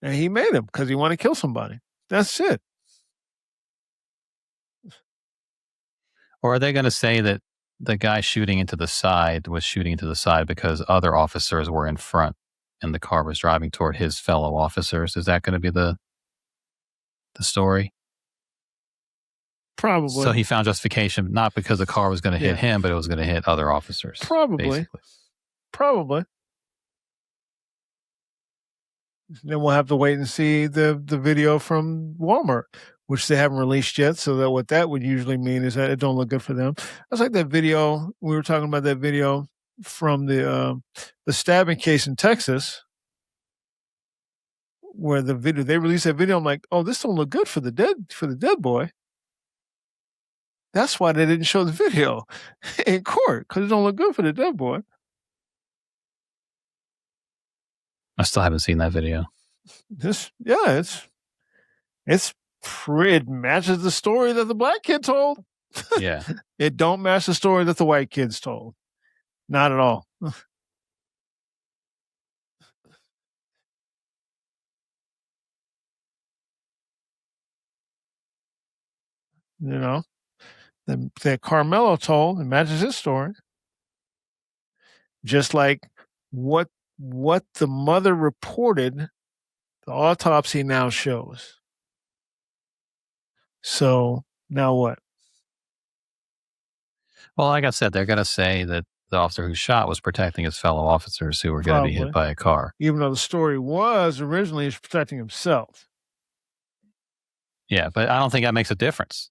And he made them because he wanted to kill somebody. That's it. Or are they going to say that the guy shooting into the side was shooting into the side because other officers were in front and the car was driving toward his fellow officers? Is that going to be the story? Probably. So he found justification not because the car was going to hit him, but it was going to hit other officers. Probably. Basically. Probably. Then we'll have to wait and see the video from Walmart, which they haven't released yet. So that what that would usually mean is that it don't look good for them. That's like that video. We were talking about that video from the stabbing case in Texas, where they released that video. I'm like, oh, this don't look good for the dead boy. That's why they didn't show the video in court, because it don't look good for the dead boy. I still haven't seen that video. It matches the story that the black kid told. Yeah. It don't match the story that the white kids told. Not at all. That Carmelo told, it matches his story. Just like what the mother reported, the autopsy now shows. So now what? Well, like I said, they're going to say that the officer who shot was protecting his fellow officers who were going to be hit by a car. Even though the story was originally he's protecting himself. Yeah, but I don't think that makes a difference.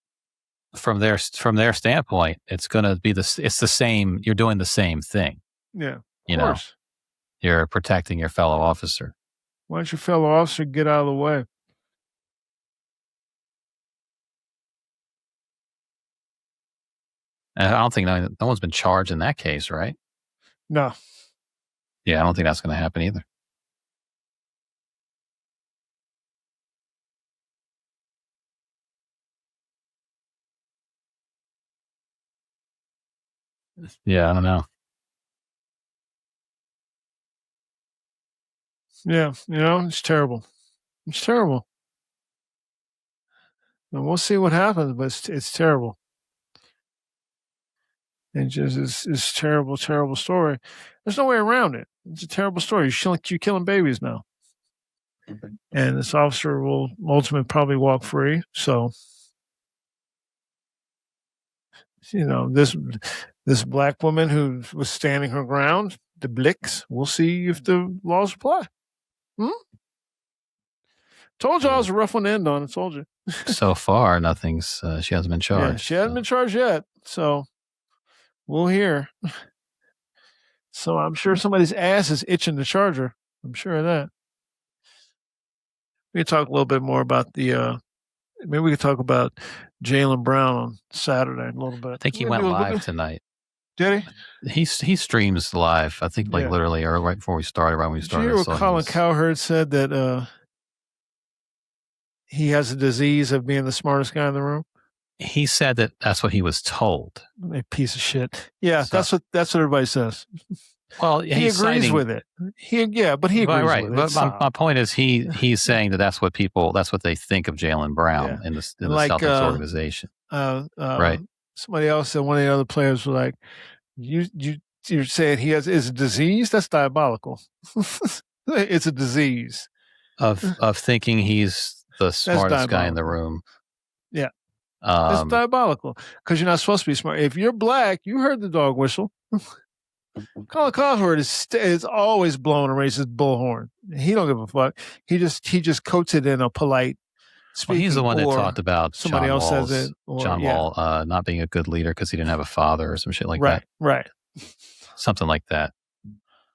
From their standpoint, it's going to be it's the same. You're doing the same thing. Yeah, of course. You're protecting your fellow officer. Why don't your fellow officer get out of the way? And I don't think no one's been charged in that case, right? No. Yeah, I don't think that's going to happen either. Yeah, I don't know. Yeah, it's terrible. It's terrible. And we'll see what happens, but it's terrible. It just is terrible, terrible story. There's no way around it. It's a terrible story. You're killing babies now. And this officer will ultimately probably walk free. So, this black woman who was standing her ground, the Blicks, we'll see if the laws apply. Told you I was a rough one to end on. I told you. So far, nothing's. She hasn't been charged. Yeah, she hasn't been charged yet. So we'll hear. So I'm sure somebody's ass is itching to charge her. I'm sure of that. We can talk a little bit more about the maybe we could talk about Jaylen Brown on Saturday a little bit. I think he went live tonight. Did he? He streams live. I think literally or right before we started, right when we started. Did you hear what Colin Cowherd said that he has a disease of being the smartest guy in the room? He said that that's what he was told. A piece of shit. Yeah, so, that's what everybody says. Well, he agrees with it. But he agrees with it. But my point is he's saying that's what they think of Jaylen Brown in the Celtics organization. Right. Somebody else said one of the other players was like, you're saying he has is a disease? That's diabolical. It's a disease of thinking he's the smartest guy in the room. Yeah. It's diabolical because you're not supposed to be smart. If you're black, you heard the dog whistle. Colin Cowherd is always blowing a racist bullhorn. He don't give a fuck. He just coats it in a polite speaking. Well, he's the one that talked about somebody else says it. John Wall not being a good leader because he didn't have a father or some shit like that. Right. Something like that.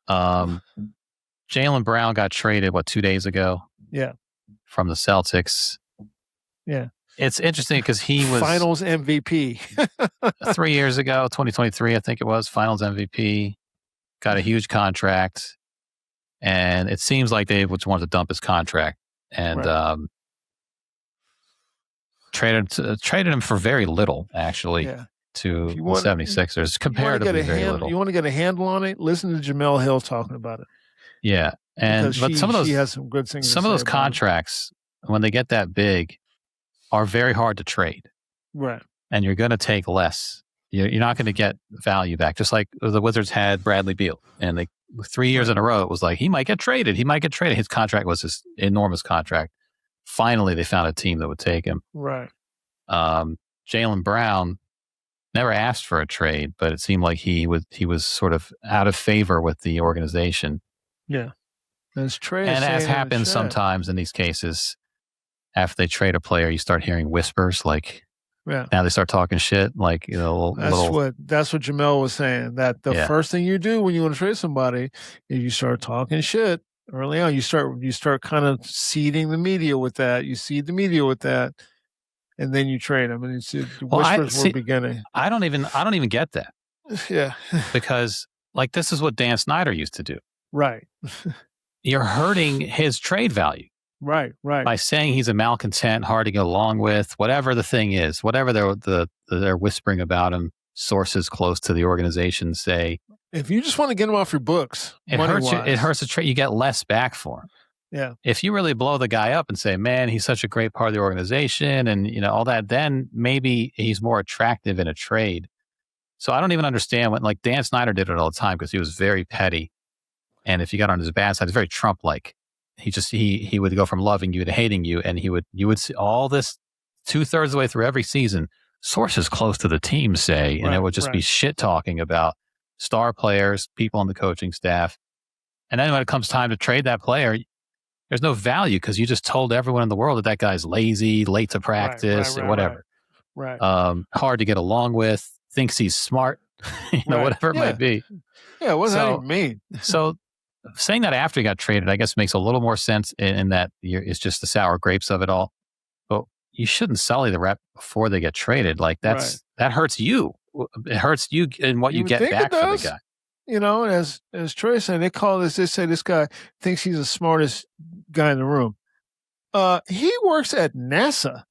Jaylen Brown got traded 2 days ago? Yeah. From the Celtics. Yeah. It's interesting because he was Finals MVP 3 years ago, 2023, I think it was. Finals MVP, got a huge contract, and it seems like they just wanted to dump his contract and traded him for very little, actually, to the 76ers. Comparatively, very little. You want to get a handle on it? Listen to Jamel Hill talking about it. Yeah, some of those, she has some good things. Some of those contracts, when they get that big, are very hard to trade. Right. And you're going to take less. You're not going to get value back. Just like the Wizards had Bradley Beal. And 3 years in a row, it was like, he might get traded. His contract was this enormous contract. Finally, they found a team that would take him. Right. Jaylen Brown never asked for a trade, but it seemed like he was sort of out of favor with the organization. Yeah. And as happens sometimes in these cases, after they trade a player, you start hearing whispers like, now they start talking shit. Like, that's what Jamel was saying. That the first thing you do when you want to trade somebody is you start talking shit early on. You start kind of seeding the media with that. You seed the media with that, and then you trade them. And the whispers were beginning. I don't even get that. Yeah, because this is what Dan Snyder used to do. Right. You're hurting his trade value. Right. By saying he's a malcontent, hard to get along with, whatever the thing is, whatever they're whispering about him, sources close to the organization say. If you just want to get him off your books, it hurts the trade. You get less back for him. Yeah. If you really blow the guy up and say, man, he's such a great part of the organization and all that, then maybe he's more attractive in a trade. So I don't even understand when Dan Snyder did it all the time because he was very petty. And if you got on his bad side, it's very Trump-like. He would go from loving you to hating you, and you would see all this 2/3 of the way through every season. Sources close to the team say, and it would just be shit talking about star players, people on the coaching staff, and then when it comes time to trade that player, there's no value because you just told everyone in the world that guy's lazy, late to practice, whatever. Right. Hard to get along with, thinks he's smart, whatever it might be. Yeah, what does that even mean? So. Saying that after he got traded, I guess makes a little more sense in that it's just the sour grapes of it all. But you shouldn't sully the rep before they get traded. That hurts you. It hurts you in what you get back from the guy. As Troy said, they say this guy thinks he's the smartest guy in the room. He works at NASA.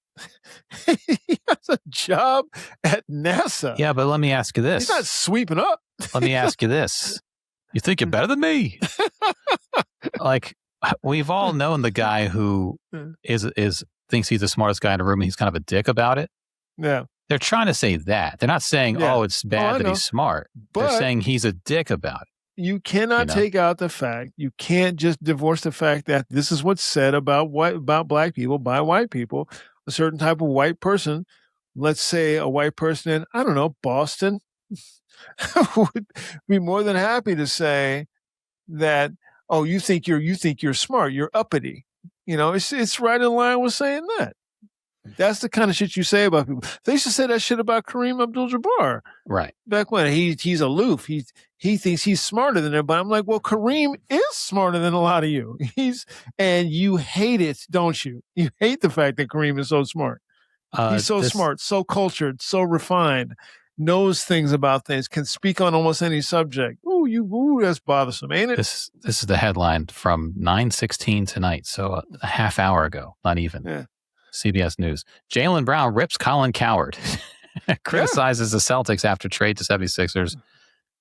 He has a job at NASA. Yeah, but let me ask you this. He's not sweeping up. Let me ask you this. You think you're better than me? We've all known the guy who thinks he's the smartest guy in the room and he's kind of a dick about it. Yeah. They're trying to say that. They're not saying, it's bad that he's smart. But they're saying he's a dick about it. You cannot take out the fact. You can't just divorce the fact that this is what's said about black people by white people. A certain type of white person, let's say a white person in, I don't know, Boston, would be more than happy to say that, you think you're smart, you're uppity. It's right in line with saying that. That's the kind of shit you say about people. They used to say that shit about Kareem Abdul-Jabbar. Right. Back when he's aloof. He thinks he's smarter than everybody. I'm like, well, Kareem is smarter than a lot of you. And you hate it, don't you? You hate the fact that Kareem is so smart. He's so smart, so cultured, so refined, knows things about things, can speak on almost any subject. Ooh, that's bothersome, ain't it? This is the headline from 9:16 tonight, so a half hour ago, not even. Yeah. CBS News. Jaylen Brown rips Colin Cowherd. Criticizes the Celtics after trade to 76ers.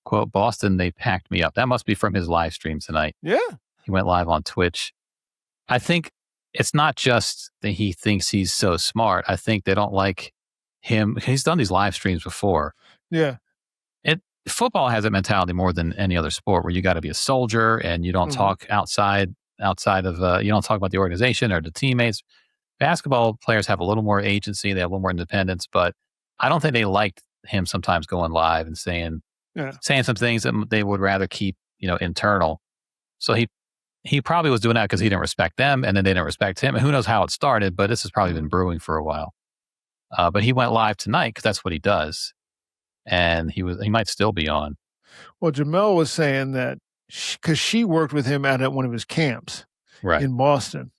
Quote, Boston, they packed me up. That must be from his live stream tonight. Yeah. He went live on Twitch. I think it's not just that he thinks he's so smart. I think they don't like him. He's done these live streams before. Yeah. Football has a mentality more than any other sport where you got to be a soldier and you don't talk outside of, you don't talk about the organization or the teammates. Basketball players have a little more agency. They have a little more independence, but I don't think they liked him sometimes going live and saying some things that they would rather keep, internal. So he probably was doing that because he didn't respect them and then they didn't respect him. And who knows how it started, but this has probably been brewing for a while. But he went live tonight because that's what he does. And he might still be on. Well, Jamel was saying that because she worked with him at one of his camps in Boston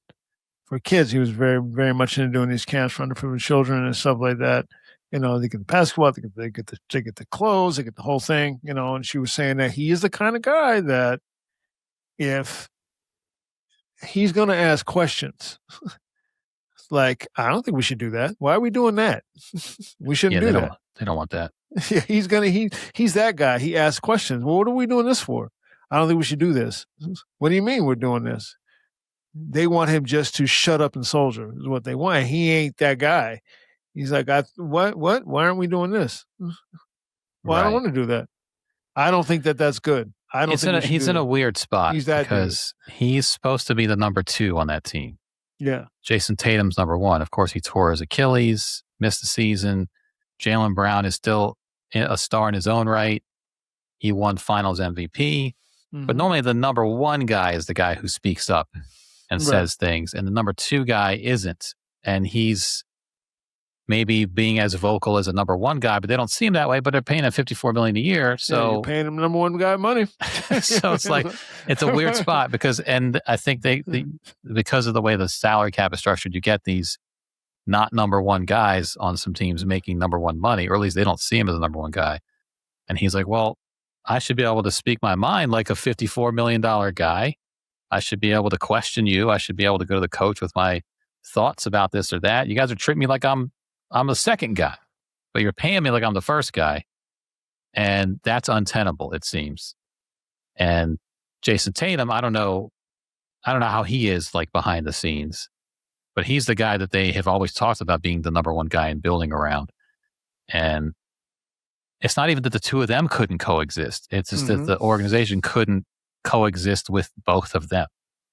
for kids. He was very, very much into doing these camps for underprivileged children and stuff like that. They get the basketball, they get the clothes, they get the whole thing, and she was saying that he is the kind of guy that if he's going to ask questions, like, I don't think we should do that. Why are we doing that? We shouldn't do that. They don't want that. Yeah, he's that guy. He asks questions. Well, what are we doing this for? I don't think we should do this. What do you mean we're doing this? They want him just to shut up and soldier is what they want. He ain't that guy. He's like, what? Why aren't we doing this? Well, I don't want to do that. I don't think that's good. I don't think he's in a weird spot because he's supposed to be the number 2 on that team. Yeah. Jason Tatum's number 1. Of course, he tore his Achilles, missed the season. Jaylen Brown is still a star in his own right. He won Finals MVP. But normally the number 1 guy is the guy who speaks up and says things. And the number 2 guy isn't. And he's maybe being as vocal as a number 1 guy, but they don't see him that way, but they're paying him $54 million a year. So you're paying him number 1 guy money. So it's like, it's a weird spot and I think because of the way the salary cap is structured, you get these not number 1 guys on some teams making number 1 money, or at least they don't see him as a number 1 guy. And he's like, well, I should be able to speak my mind like a $54 million guy. I should be able to question you. I should be able to go to the coach with my thoughts about this or that. You guys are treating me like I'm the second guy, but you're paying me like I'm the first guy. And that's untenable, it seems. And Jason Tatum, I don't know how he is like behind the scenes, but he's the guy that they have always talked about being the number 1 guy and building around. And it's not even that the 2 of them couldn't coexist. It's just that the organization couldn't coexist with both of them.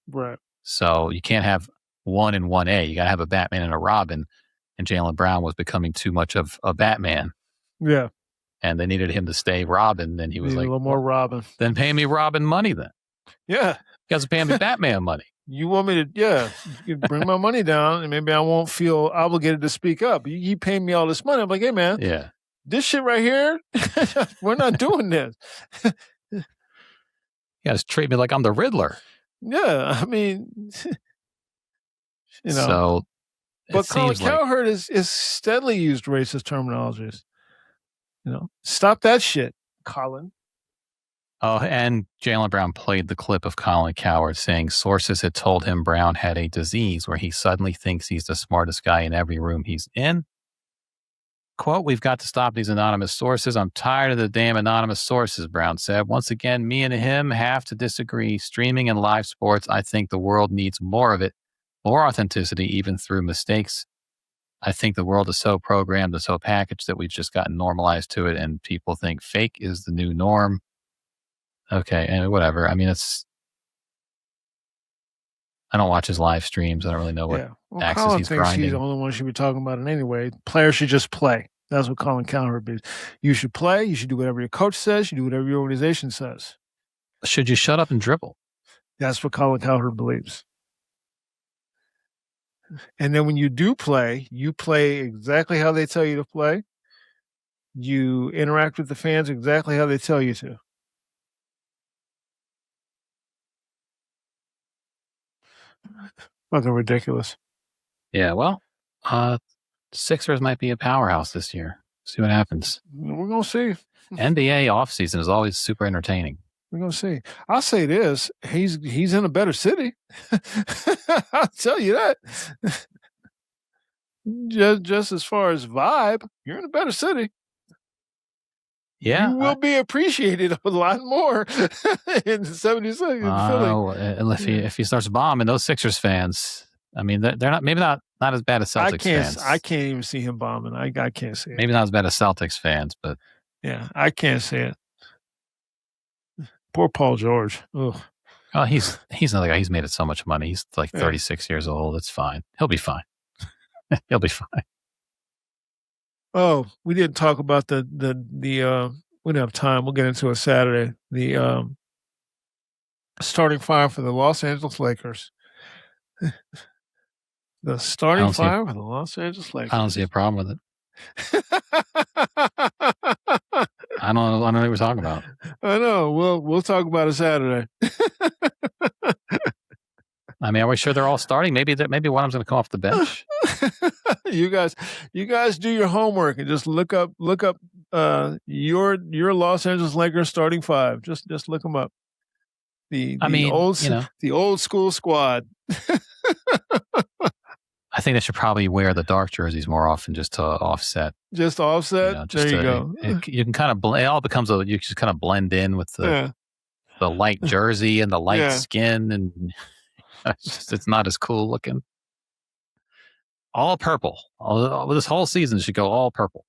Right. So you can't have 1 and 1A. You got to have a Batman and a Robin. And Jaylen Brown was becoming too much of a Batman. Yeah. And they needed him to stay Robin. Then he was like, a little more Robin. Then pay me Robin money then. Yeah. You guys are paying me Batman money. You want me to, you bring my money down and maybe I won't feel obligated to speak up. You pay me all this money. I'm like, hey, man, this shit right here, we're not doing this. You guys treat me like I'm the Riddler. Yeah. I mean, So, but Colin Cowherd is steadily used racist terminologies. Stop that shit, Colin. Oh, and Jaylen Brown played the clip of Colin Cowherd saying sources had told him Brown had a disease where he suddenly thinks he's the smartest guy in every room he's in. Quote, we've got to stop these anonymous sources. I'm tired of the damn anonymous sources, Brown said. Once again, me and him have to disagree. Streaming and live sports, I think the world needs more of it, more authenticity, even through mistakes. I think the world is so programmed and so packaged that we've just gotten normalized to it, and people think fake is the new norm. Okay, and whatever. I mean, I don't watch his live streams. I don't really know what axis Colin he's thinks grinding. He's the only one who should be talking about it anyway. Players should just play. That's what Colin Cowherd is. You should play. You should do whatever your coach says. You do whatever your organization says. Should you shut up and dribble? That's what Colin Cowherd believes. And then when you do play, you play exactly how they tell you to play. You interact with the fans exactly how they tell you to. Fucking ridiculous. Yeah, well, Sixers might be a powerhouse this year. See what happens. We're going to see. NBA offseason is always super entertaining. We're going to see. I'll say this. He's in a better city. I'll tell you that. Just as far as vibe, you're in a better city. Yeah. You will be appreciated a lot more in 76 in Philly. If he starts bombing those Sixers fans, I mean, they're not as bad as Celtics fans. I can't even see him bombing. I can't see it. Maybe not as bad as Celtics fans, but yeah, I can't see it. Poor Paul George. Ugh. Oh, he's another guy. He's made it so much money. He's like 36 years old. It's fine. He'll be fine. He'll be fine. Oh, we didn't talk about the we didn't have time. We'll get into it Saturday. The starting five for the Los Angeles Lakers. The starting five for the Los Angeles Lakers. I don't see a problem with it. I don't know what we're talking about. I know. We'll talk about it Saturday. I mean, are we sure they're all starting? Maybe one of them's going to come off the bench. You guys do your homework and just look up your Los Angeles Lakers starting five. Just look them up. The old school squad. I think they should probably wear the dark jerseys more often, just to offset. Just offset. There you go. You can kind of it all becomes you just kind of blend in with the light jersey and the light skin, and it's not as cool looking. All purple. This whole season should go all purple.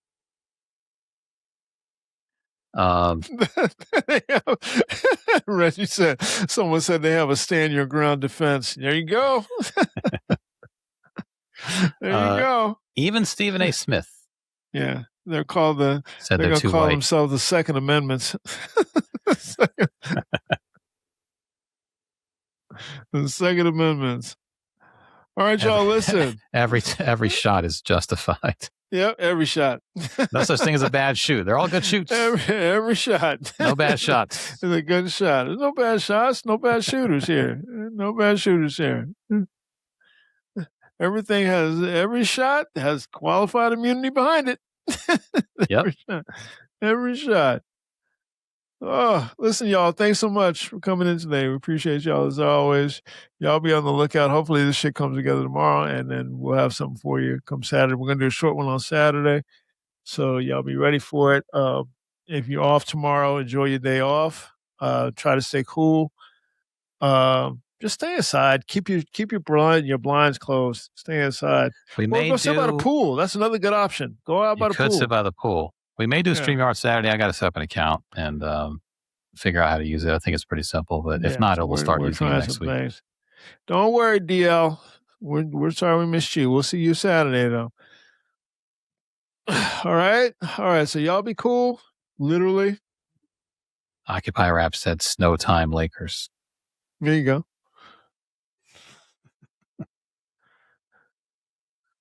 Reggie said, someone said they have a stand your ground defense. There you go. There you go. Even Stephen A. Smith. Yeah. They're called they're going to call themselves the Second Amendments. The Second Amendments. All right, y'all, listen. Every shot is justified. Yep, every shot. No such thing as a bad shoot. They're all good shoots. Every shot. No bad shots. It's a good shot. There's no bad shots, no bad shooters here. No bad shooters here. Every shot has qualified immunity behind it. Yep. Every shot. Oh, listen, y'all. Thanks so much for coming in today. We appreciate y'all as always. Y'all be on the lookout. Hopefully this shit comes together tomorrow, and then we'll have something for you come Saturday. We're going to do a short one on Saturday, so y'all be ready for it. If you're off tomorrow, enjoy your day off. Try to stay cool. Just stay inside. Keep your blinds closed. Stay inside. Go sit by the pool. That's another good option. Go out by the pool. You could sit by the pool. We may do StreamYard Saturday. I got to set up an account and figure out how to use it. I think it's pretty simple, but if not, we'll start using it next week. Things. Don't worry, DL. We're sorry we missed you. We'll see you Saturday, though. All right. So y'all be cool. Literally. Occupy Rap said snow time Lakers. There you go.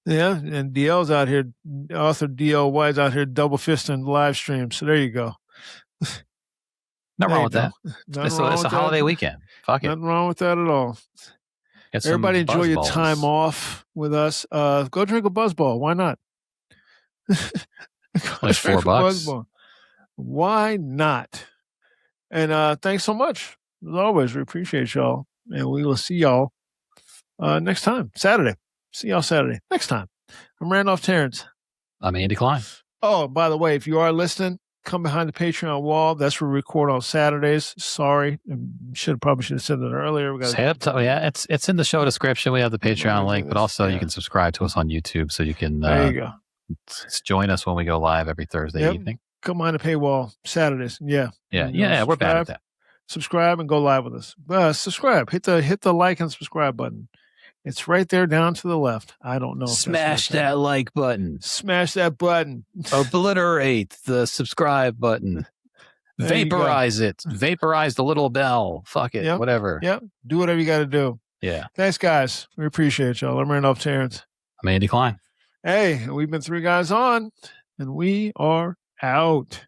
Yeah, and DL's out here, author DL White's out here double fisting live streams. So there you go. Nothing wrong with that. It's a holiday weekend. Fuck it. Nothing wrong with that at all. Everybody enjoy your time off with us. Go drink a Buzzball. Why not? That's $4. Why not? And thanks so much. As always, we appreciate y'all. And we will see y'all next time, Saturday. See y'all Saturday. Next time. I'm Randolph Terrence. I'm Andy Klein. Oh, by the way, if you are listening, come behind the Patreon wall. That's where we record on Saturdays. Sorry. Probably should have said that earlier. It's in the show description. We have the Patreon link, but also you can subscribe to us on YouTube so you can there you go. Join us when we go live every Thursday evening. Come behind the paywall Saturdays. Yeah, we're bad at that. Subscribe and go live with us. Subscribe. Hit the like and subscribe button. It's right there down to the left. I don't know. Smash that like button. Smash that button. Obliterate the subscribe button. Vaporize it. Vaporize the little bell. Fuck it. Whatever. Yep. Do whatever you got to do. Yeah. Thanks, guys. We appreciate y'all. I'm Randolph Terrence. I'm Andy Klein. Hey, we've been 3 guys on, and we are out.